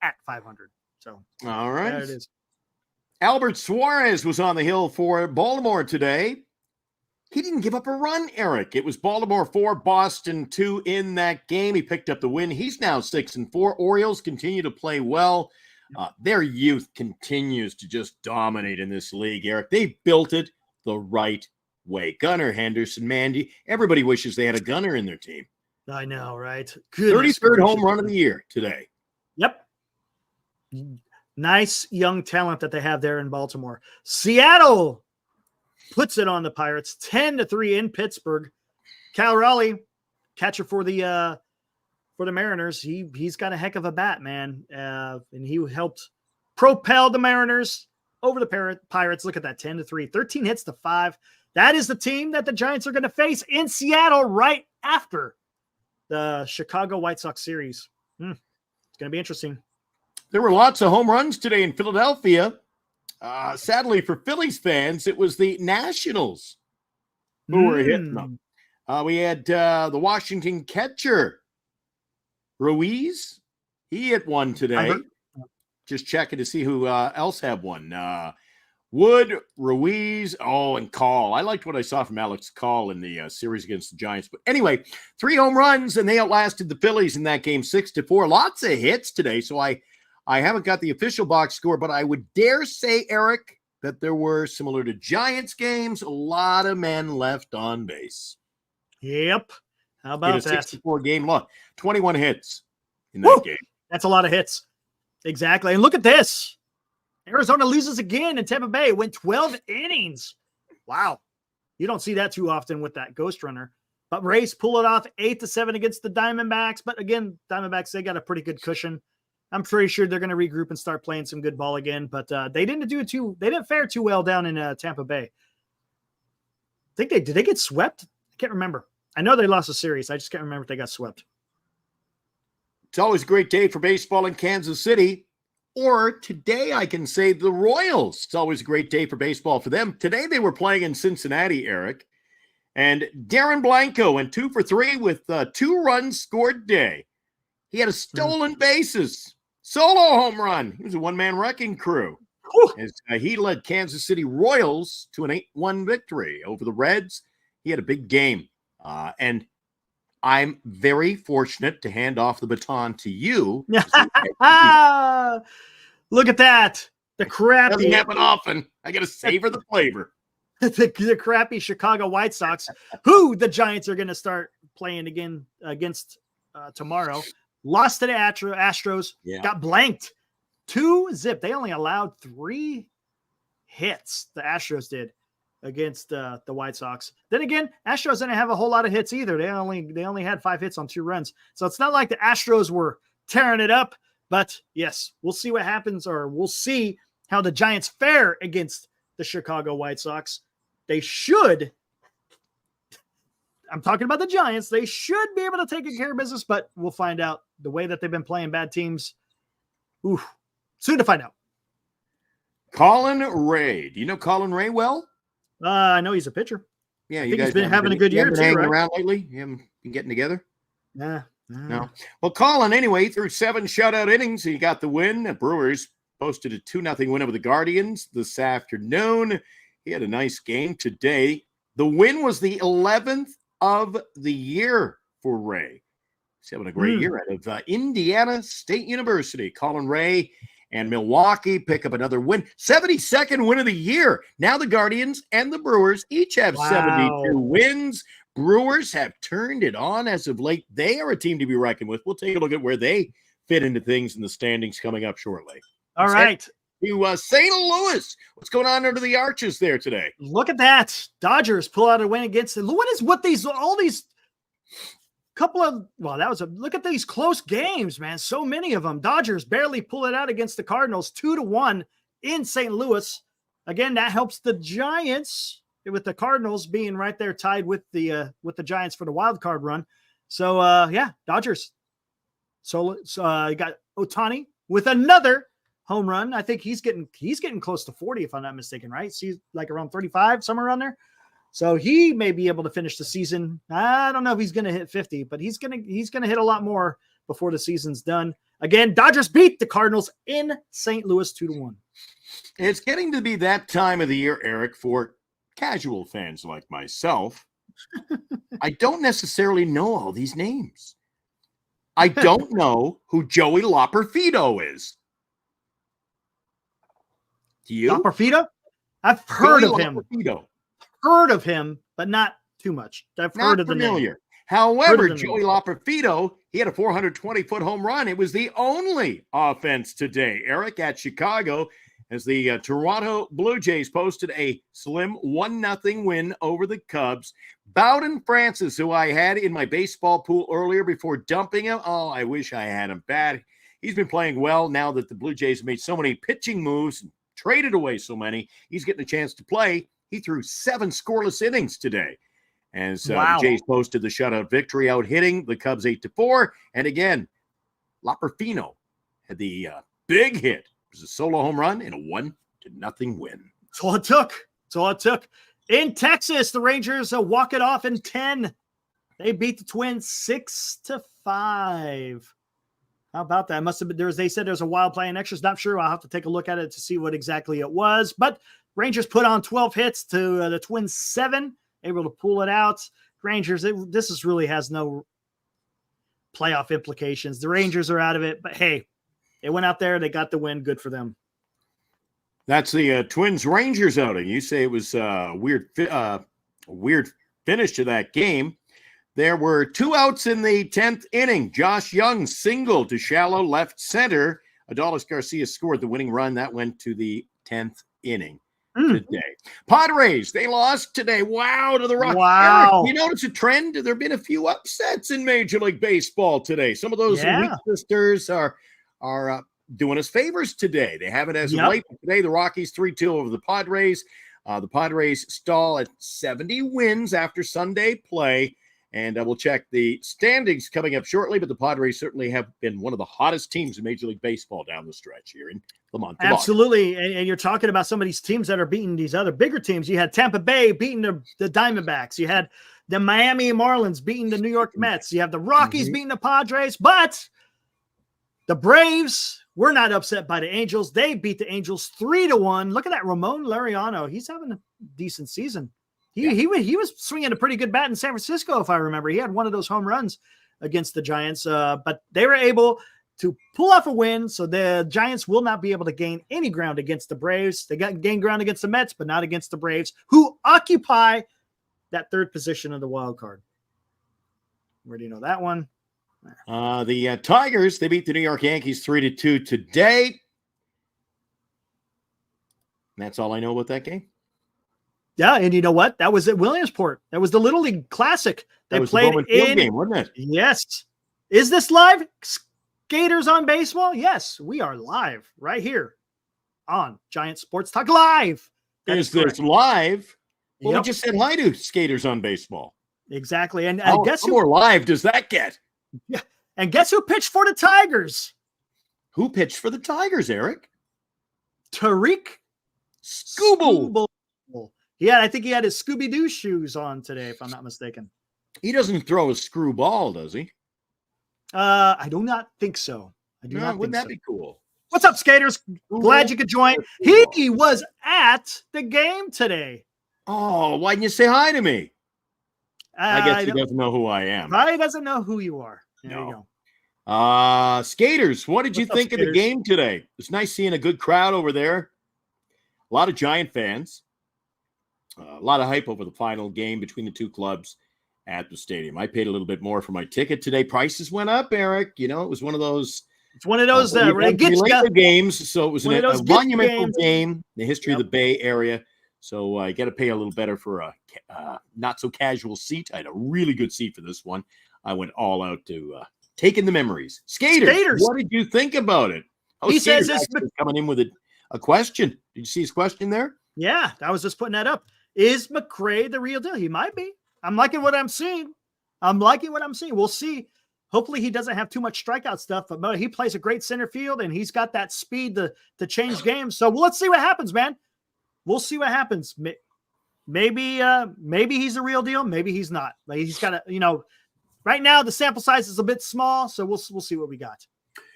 at 500. So all right, there it is. Albert Suarez was on the hill for Baltimore today. He didn't give up a run, Eric. It was Baltimore 4, Boston 2 in that game. He picked up the win. He's now 6-4. Orioles continue to play well. Their youth continues to just dominate in this league, Eric. They built it the right way. Gunnar, Henderson, Mandy. Everybody wishes they had a Gunnar in their team. I know, right? 33rd home run of the year today. Yep. Nice young talent that they have there in Baltimore. Seattle puts it on the Pirates 10-3 in Pittsburgh. Cal Raleigh, catcher for the Mariners. He's got a heck of a bat, man. And he helped propel the Mariners over the Pirates. Look at that, 10-3, 13 hits to 5. That is the team that the Giants are going to face in Seattle right after the Chicago White Sox series. It's going to be interesting. There were lots of home runs today in Philadelphia. Sadly for Phillies fans, it was the Nationals who were hitting them. We had the Washington catcher, Ruiz. He hit one today. Just checking to see who else had one. Wood, Ruiz, and Call. I liked what I saw from Alex Call in the series against the Giants. But anyway, 3 home runs, and they outlasted the Phillies in that game 6-4. Lots of hits today, so I haven't got the official box score, but I would dare say, Eric, that there were, similar to Giants games, a lot of men left on base. Yep. How about that? 64 game look, 21 hits in that game. That's a lot of hits. Exactly. And look at this. Arizona loses again in Tampa Bay. Went 12 innings. Wow. You don't see that too often with that ghost runner. But Rays pull it off 8-7 against the Diamondbacks. But again, Diamondbacks, they got a pretty good cushion. I'm pretty sure they're going to regroup and start playing some good ball again. But they didn't fare too well down in Tampa Bay. Did they get swept? I can't remember. I know they lost a series. I just can't remember if they got swept. It's always a great day for baseball in Kansas City. Or today I can say the Royals. It's always a great day for baseball for them. Today they were playing in Cincinnati, Eric. And Darren Blanco went 2 for 3 with 2 runs scored day. He had a stolen bases, solo home run. He was a one-man wrecking crew. As he led Kansas City Royals to an 8-1 victory over the Reds. He had a big game. And I'm very fortunate to hand off the baton to you. Look at that. The crappy. Doesn't happen often. I got to savor the flavor. the crappy Chicago White Sox, who the Giants are going to start playing again against tomorrow. Lost to the Astros. Yeah. Got blanked. 2-0. They only allowed 3 hits. The Astros did against the White Sox. Then again, Astros didn't have a whole lot of hits either. They only had 5 hits on 2 runs. So it's not like the Astros were tearing it up. But yes, we'll see what happens, or we'll see how the Giants fare against the Chicago White Sox. They should. I'm talking about the Giants. They should be able to take care of business, but we'll find out. The way that they've been playing bad teams. Ooh, soon to find out. Colin Ray. Do you know Colin Ray well? I know he's a pitcher. Yeah, I think he's been having a good year too, hanging right? around lately? You haven't been getting together? Yeah. No. Well, Colin, anyway, through 7 shutout innings, he got the win. The Brewers posted a 2-0 win over the Guardians this afternoon. He had a nice game today. The win was the 11th of the year for Ray. He's having a great year out of Indiana State University. Colin Ray and Milwaukee pick up another win. 72nd win of the year. Now the Guardians and the Brewers each have 72 wins. Brewers have turned it on as of late. They are a team to be reckoned with. We'll take a look at where they fit into things in the standings coming up shortly. All right. To St. Louis. What's going on under the arches there today? Look at that. Dodgers pull out a win against the. What is with all these couple of, look at these close games, man. So many of them. Dodgers barely pull it out against the Cardinals 2-1 in St. Louis. Again, that helps the Giants with the Cardinals being right there tied with the Giants for the wild card run. So Dodgers. So you got Ohtani with another home run. I think he's getting close to 40 if I'm not mistaken, right? See, like around 35, somewhere around there. So he may be able to finish the season. I don't know if he's going to hit 50, but he's going to hit a lot more before the season's done. Again, Dodgers beat the Cardinals in St. Louis 2-1. It's getting to be that time of the year, Eric, for casual fans like myself. I don't necessarily know all these names. I don't know who Joey Loperfido is. Do you? Loperfido? I've heard of him. Loperfido. Heard of him, but not too much. I've heard of the name. However, Joey Loperfido, he had a 420-foot home run. It was the only offense today, Eric, at Chicago, as the Toronto Blue Jays posted a slim 1-0 win over the Cubs. Bowden Francis, who I had in my baseball pool earlier before dumping him. Oh, I wish I had him bad. He's been playing well now that the Blue Jays made so many pitching moves and traded away so many. He's getting a chance to play. He threw 7 scoreless innings today. As the Jays posted the shutout victory, out hitting the Cubs 8-4. And again, Loperfido had the big hit. It was a solo home run and a 1-0 win. That's all it took. That's all it took. In Texas, the Rangers walk it off in 10. They beat the Twins 6-5. How about that? Must have been they said there's a wild play in extras. Not sure. I'll have to take a look at it to see what exactly it was. But Rangers put on 12 hits to the Twins 7, able to pull it out. Rangers, this really has no playoff implications. The Rangers are out of it, but hey, they went out there, they got the win. Good for them. That's the Twins-Rangers outing. You say it was a weird finish to that game. There were 2 outs in the 10th inning. Josh Young singled to shallow left center. Adolis Garcia scored the winning run. That went to the 10th inning. today. Padres, they lost today. Wow, to the Rockies. Wow. Eric, you notice a trend? There have been a few upsets in Major League Baseball today. Some of those weak sisters are doing us favors today. They have it as of late. Today, the Rockies 3-2 over the Padres. The Padres stall at 70 wins after Sunday play. And we'll check the standings coming up shortly, but the Padres certainly have been one of the hottest teams in Major League Baseball down the stretch here in Lamont. Absolutely. And you're talking about some of these teams that are beating these other bigger teams. You had Tampa Bay beating the Diamondbacks. You had the Miami Marlins beating the New York Mets. You have the Rockies beating the Padres. But the Braves were not upset by the Angels. They beat the Angels 3-1. Look at that. Ramon Laureano. He's having a decent season. He was swinging a pretty good bat in San Francisco, if I remember. He had one of those home runs against the Giants, but they were able to pull off a win, so the Giants will not be able to gain any ground against the Braves. They got gained ground against the Mets, but not against the Braves, who occupy that third position of the wild card. Where do you know that one? The Tigers, they beat the New York Yankees 3-2 today. And that's all I know about that game. Yeah, and you know what? That was at Williamsport. That was the Little League Classic. They played in game, wasn't it? Yes. Is this live? Skaters on Baseball? Yes, we are live right here on Giant Sports Talk Live. Is this live? Well, we just said hi to Skaters on Baseball. Exactly. And guess how more live does that get? Yeah. And guess who pitched for the Tigers? Who pitched for the Tigers, Eric? Tariq Skubal. Yeah, I think he had his Scooby-Doo shoes on today, if I'm not mistaken. He doesn't throw a screwball, does he? I do not think so. Wouldn't that be cool? What's up, skaters? Glad you could join. He was at the game today. Oh, why didn't you say hi to me? I guess he doesn't know who I am. He doesn't know who you are. There you go. Skaters, what did you think of the game today? It's nice seeing a good crowd over there. A lot of Giant fans. A lot of hype over the final game between the two clubs at the stadium. I paid a little bit more for my ticket today. Prices went up, Eric. You know, it was one of those. It's one of those games. So it was a monumental game in the history of the Bay Area. So I got to pay a little better for a not so casual seat. I had a really good seat for this one. I went all out to take in the memories. Skaters, what did you think about it? He says this coming in with a question. Did you see his question there? Yeah, I was just putting that up. Is McRae the real deal? He might be. I'm liking what I'm seeing. We'll see. Hopefully he doesn't have too much strikeout stuff, but he plays a great center field and he's got that speed to change games. So let's see what happens, man. We'll see what happens. Maybe he's the real deal. Maybe he's not. Like he's got to, right now the sample size is a bit small, so we'll see what we got.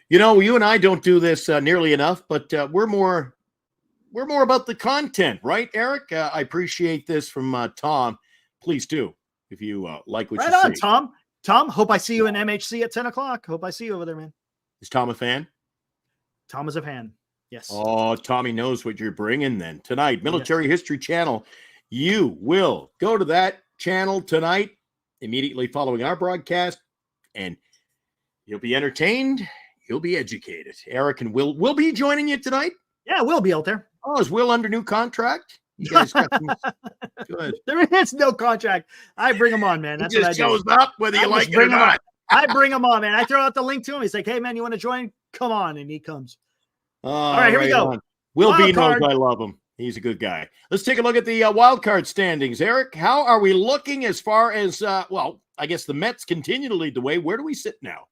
You and I don't do this nearly enough, but we're more about the content, right, Eric? I appreciate this from Tom. Please do, if you like what you see. Right on, Tom. Tom, hope I see you in MHC at 10 o'clock. Hope I see you over there, man. Is Tom a fan? Tom is a fan, yes. Oh, Tommy knows what you're bringing then. Tonight, Military History Channel. You will go to that channel tonight, immediately following our broadcast, and you'll be entertained. You'll be educated. Eric and Will be joining you tonight? Yeah, we'll be out there. Oh, is Will under new contract? You guys got good. There is no contract. I bring him on, man. That's he just shows up whether you like it or not. I bring him on, man. I throw out the link to him. He's like, "Hey, man, you want to join? Come on," and he comes. All right, here we go. Will B knows I love him. He's a good guy. Let's take a look at the wild card standings. Eric, how are we looking as far as I guess the Mets continue to lead the way. Where do we sit now?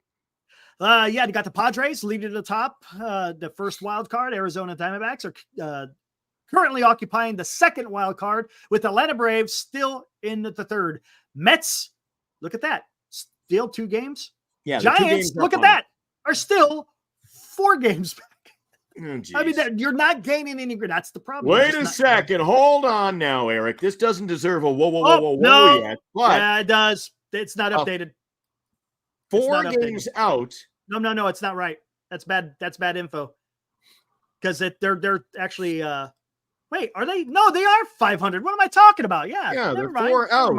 You got the Padres leading to the top. The first wild card, Arizona Diamondbacks, are currently occupying the second wild card, with Atlanta Braves still in the third. Mets, look at that, still 2 games. Yeah, Giants, look at that, are still 4 games back. Oh, I mean, you're not gaining any. That's the problem. Wait a second, hold on now, Eric. This doesn't deserve a whoa yet. But yeah, it does. It's not updated. 4 games out. No, it's not right. That's bad. That's bad info. Because they're actually. Wait, are they? No, they are 500. What am I talking about? Yeah, they're 4 out.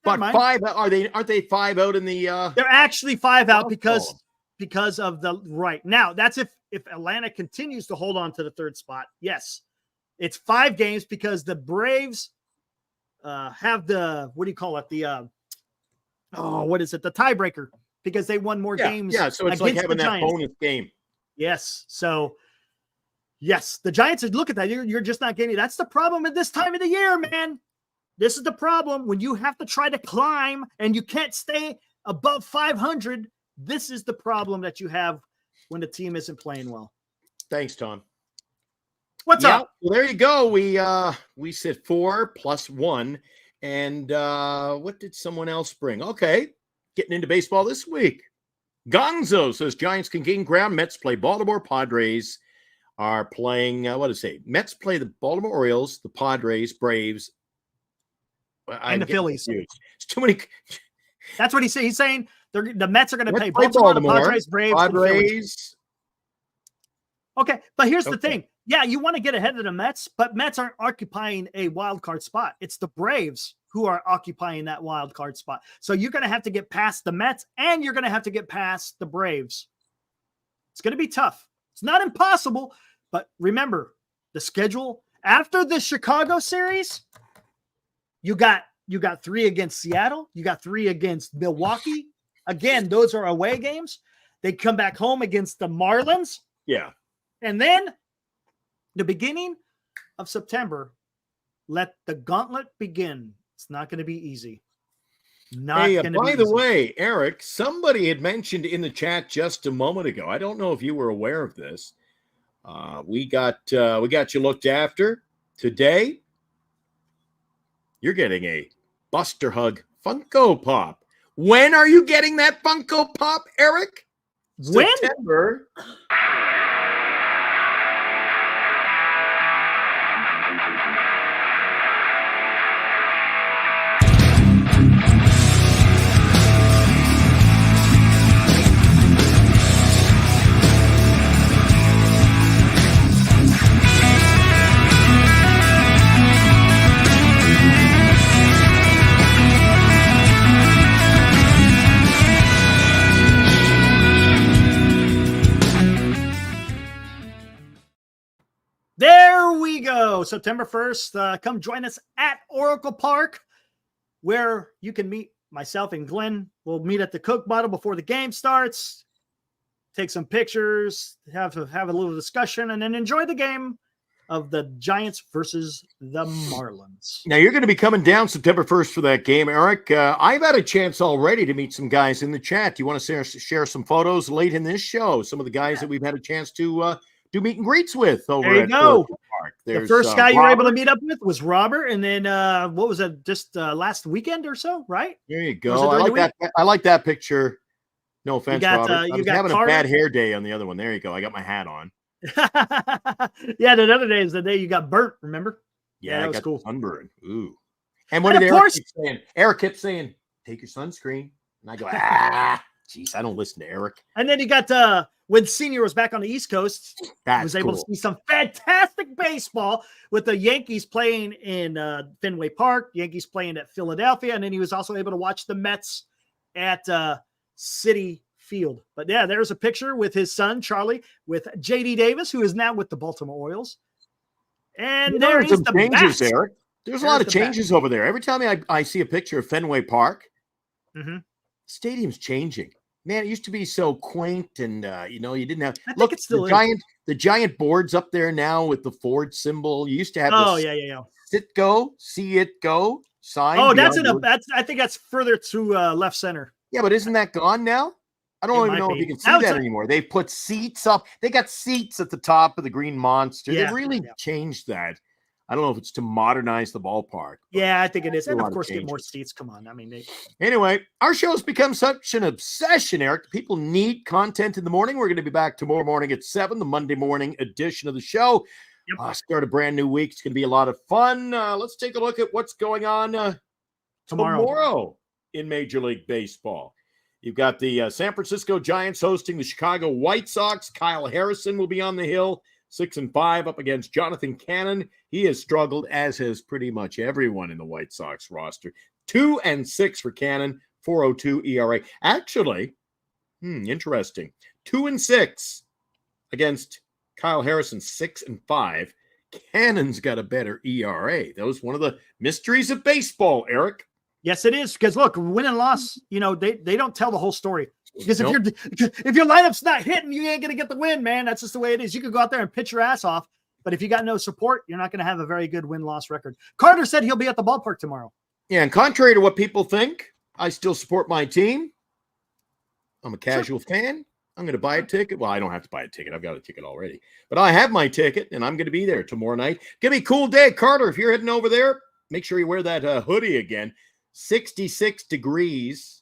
But 5 aren't they 5 out in the? They're actually 5 out because of the right now. That's if Atlanta continues to hold on to the third spot. Yes, It's 5 games because the Braves have the, what do you call it? The, what is it? The tiebreaker, because they won more games. Yeah, so it's like having that bonus game. Yes. So, yes, the Giants, look at that. You're just not getting it. That's the problem at this time of the year, man. This is the problem when you have to try to climb and you can't stay above 500. This is the problem that you have when the team isn't playing well. Thanks, Tom. What's up? Well, there you go. We sit 4 + 1. And what did someone else bring? Okay, getting into baseball this week. Gonzo says Giants can gain ground. Mets play Baltimore. Padres are playing, what does it say? Mets play the Baltimore Orioles, the Padres, Braves, and the Phillies. It's too many. That's what he's saying. He's saying the Mets are going to play Baltimore, the Padres, Braves, Padres. And Phillies. Okay, but here's the thing. Yeah, you want to get ahead of the Mets, but Mets aren't occupying a wild card spot. It's the Braves who are occupying that wild card spot. So you're going to have to get past the Mets, and you're going to have to get past the Braves. It's going to be tough. It's not impossible, but remember, the schedule after the Chicago series, you got 3 against Seattle. You got 3 against Milwaukee. Again, those are away games. They come back home against the Marlins. Yeah. And then the beginning of September, let the gauntlet begin. It's not going to be easy. By the way, Eric, somebody had mentioned in the chat just a moment ago. I don't know if you were aware of this. We got you looked after today. You're getting a Buster Hug Funko Pop. When are you getting that Funko Pop, Eric? When? September. There we go. September 1st. Come join us at Oracle Park, where you can meet myself and Glenn. We'll meet at the Coke bottle before the game starts, take some pictures, have a little discussion, and then enjoy the game of the Giants versus the Marlins. Now, you're going to be coming down September 1st for that game, Eric. I've had a chance already to meet some guys in the chat. Do you want to share some photos late in this show? Some of the guys that we've had a chance to do meet and greets with over there you at go. Park. The first guy you were able to meet up with was Robert, and then what was it? Just last weekend or so, right? There you go. I like that picture. No offense, Robert. I was having a bad hair day on the other one. There you go. I got my hat on. Yeah, the other day is the day you got burnt. Remember? Yeah, that was cool. Sunburn. Ooh. And what did Eric keep saying? Eric kept saying, "Take your sunscreen," and I go, Jeez, I don't listen to Eric. And then you got when Senior was back on the East Coast, he was able to see some fantastic baseball with the Yankees playing in Fenway Park, Yankees playing at Philadelphia, and then he was also able to watch the Mets at Citi Field. But yeah, there's a picture with his son, Charlie, with J.D. Davis, who is now with the Baltimore Orioles. And there is the changes, Eric. There's a lot of changes over there. Every time I see a picture of Fenway Park, stadium's changing. Man, it used to be so quaint, and you didn't have. Look, it's still the giant boards up there now with the Ford symbol. You used to have. Sit go, see it go sign. Oh, I think that's further to left center. Yeah, but isn't that gone now? I don't even know if you can see that anymore. They've put seats up. They got seats at the top of the Green Monster. They've really changed that. I don't know if it's to modernize the ballpark. Yeah, I think it is. And of course, get more seats. Come on. I mean, anyway, our show's become such an obsession, Eric. People need content in the morning. We're going to be back tomorrow morning at 7, the Monday morning edition of the show. Start a brand new week. It's going to be a lot of fun. Let's take a look at what's going on tomorrow in Major League Baseball. You've got the San Francisco Giants hosting the Chicago White Sox. Kyle Harrison will be on the hill. 6-5 up against Jonathan Cannon. He has struggled, as has pretty much everyone in the White Sox roster. 2-6 for Cannon, 4.02 ERA. Actually, interesting. 2-6 against Kyle Harrison, 6-5. Cannon's got a better ERA. That was one of the mysteries of baseball, Eric. Yes, it is. Because look, win and loss, they don't tell the whole story. Because if your lineup's not hitting, you ain't gonna get the win, man. That's just the way it is. You could go out there and pitch your ass off, but if you got no support, you're not gonna have a very good win-loss record. Carter said he'll be at the ballpark tomorrow. Yeah, and contrary to what people think, I still support my team. I'm a casual fan. I'm going to buy a ticket. Well, I don't have to buy a ticket. I've got a ticket already. But I have my ticket, and I'm going to be there tomorrow night. Give me a cool day. Carter, if you're heading over there, make sure you wear that hoodie again. 66 degrees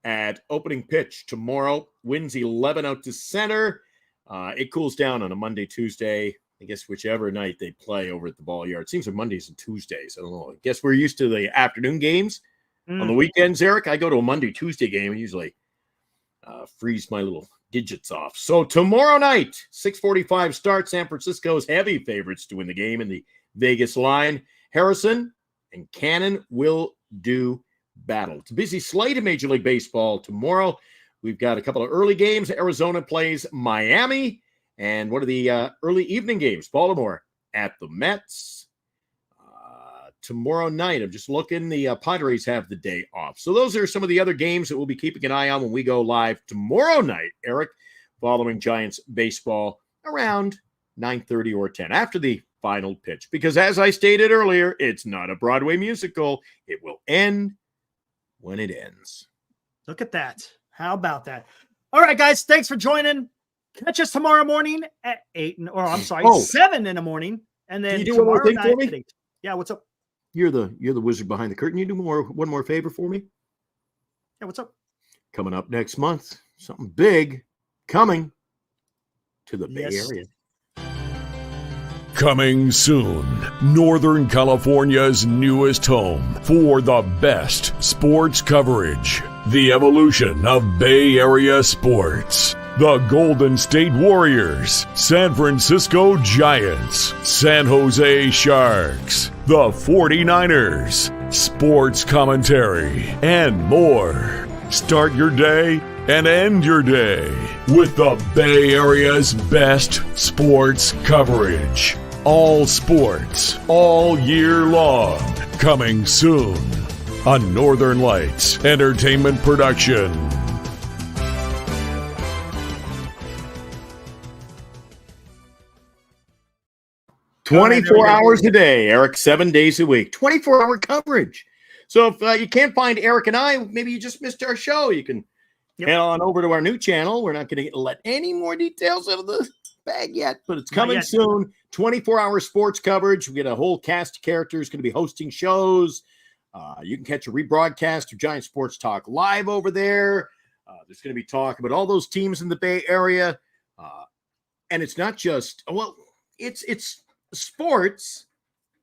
at opening pitch tomorrow. Winds 11 out to center. It cools down on a Monday, Tuesday. I guess whichever night they play over at the ball yard. It seems like Mondays and Tuesdays. I don't know. I guess we're used to the afternoon games. On the weekends, Eric, I go to a Monday, Tuesday game and usually freeze my little digits off. So tomorrow night, 6:45 start. San Francisco's heavy favorites to win the game in the Vegas line. Harrison and Cannon will do battle. It's a busy slate of Major League Baseball tomorrow. We've got a couple of early games. Arizona plays Miami. And what are the early evening games? Baltimore at the Mets. Tomorrow night, I'm just looking, the Padres have the day off. So those are some of the other games that we'll be keeping an eye on when we go live tomorrow night, Eric, following Giants baseball around 9:30 or 10 after the final pitch. Because as I stated earlier, it's not a Broadway musical. It will end when it ends. Look at that. How about that? All right, guys, thanks for joining. Catch us tomorrow morning at 7 in the morning. And then can you do one more thing for me? Yeah, what's up? You're the wizard behind the curtain. You do one more favor for me? Yeah, what's up? Coming up next month, something big coming to the Bay Area. Coming soon, Northern California's newest home for the best sports coverage. The evolution of Bay Area sports. The Golden State Warriors, San Francisco Giants, San Jose Sharks, the 49ers, sports commentary, and more. Start your day and end your day with the Bay Area's best sports coverage. All sports, all year long. Coming soon on Northern Lights Entertainment Production. 24 hours a day, Eric, 7 days a week, 24-hour coverage. So if you can't find Eric and I, maybe you just missed our show, you can head on over to our new channel. We're not going to let any more details out of the bag yet, but it's coming soon. 24-hour sports coverage. We get a whole cast of characters going to be hosting shows. You can catch a rebroadcast of Giant Sports Talk Live over there. There's going to be talk about all those teams in the Bay Area. And it's not just, it's sports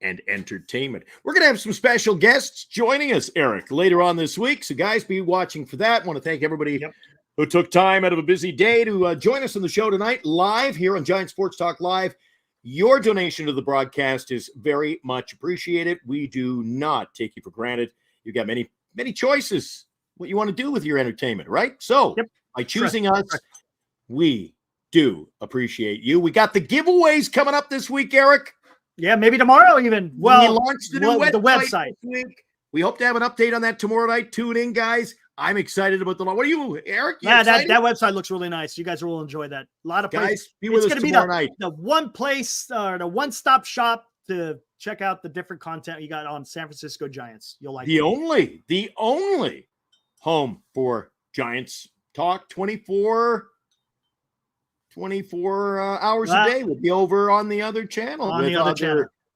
and entertainment. We're going to have some special guests joining us, Eric, later on this week. So guys, be watching for that. I want to thank everybody who took time out of a busy day to join us on the show tonight, live here on Giant Sports Talk Live. Your donation to the broadcast is very much appreciated. We do not take you for granted. You've got many, many choices what you want to do with your entertainment, right? So by choosing us, we do appreciate you. We got the giveaways coming up this week, Eric. Yeah, maybe tomorrow even. Well, we launched the website. This week. We hope to have an update on that tomorrow night. Tune in, guys. I'm excited about the launch. What are you, Eric? Yeah, that website looks really nice. You guys will enjoy that. A lot of guys places. be with us tomorrow night. The one place or the one-stop shop to check out the different content you got on San Francisco Giants. You'll like the only home for Giants talk 24 hours a day. Will be over on the other channel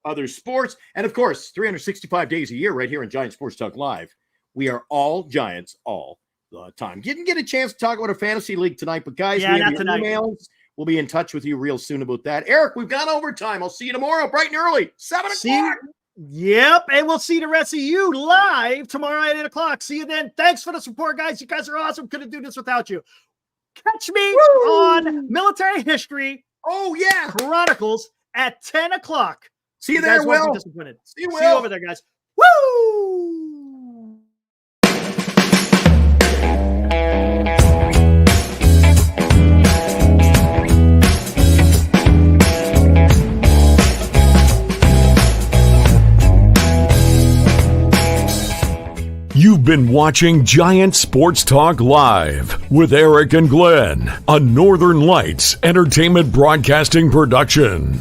other sports, and of course 365 days a year right here in Giant Sports Talk Live. We are all Giants all the time. Didn't get a chance to talk about a fantasy league tonight, but guys, we have your emails. We'll be in touch with you real soon about that. Eric, we've gone overtime. I'll see you tomorrow bright and early, 7 o'clock. Yep, and we'll see the rest of you live tomorrow at 8 o'clock. See you then. Thanks for the support, guys. You guys are awesome. Couldn't do this without you. Catch me on Military History. Chronicles at 10 o'clock. See you there, Will. See you over there, guys. Woo! been watching Giant Sports Talk Live with Eric and Glenn, a Northern Lights Entertainment Broadcasting production.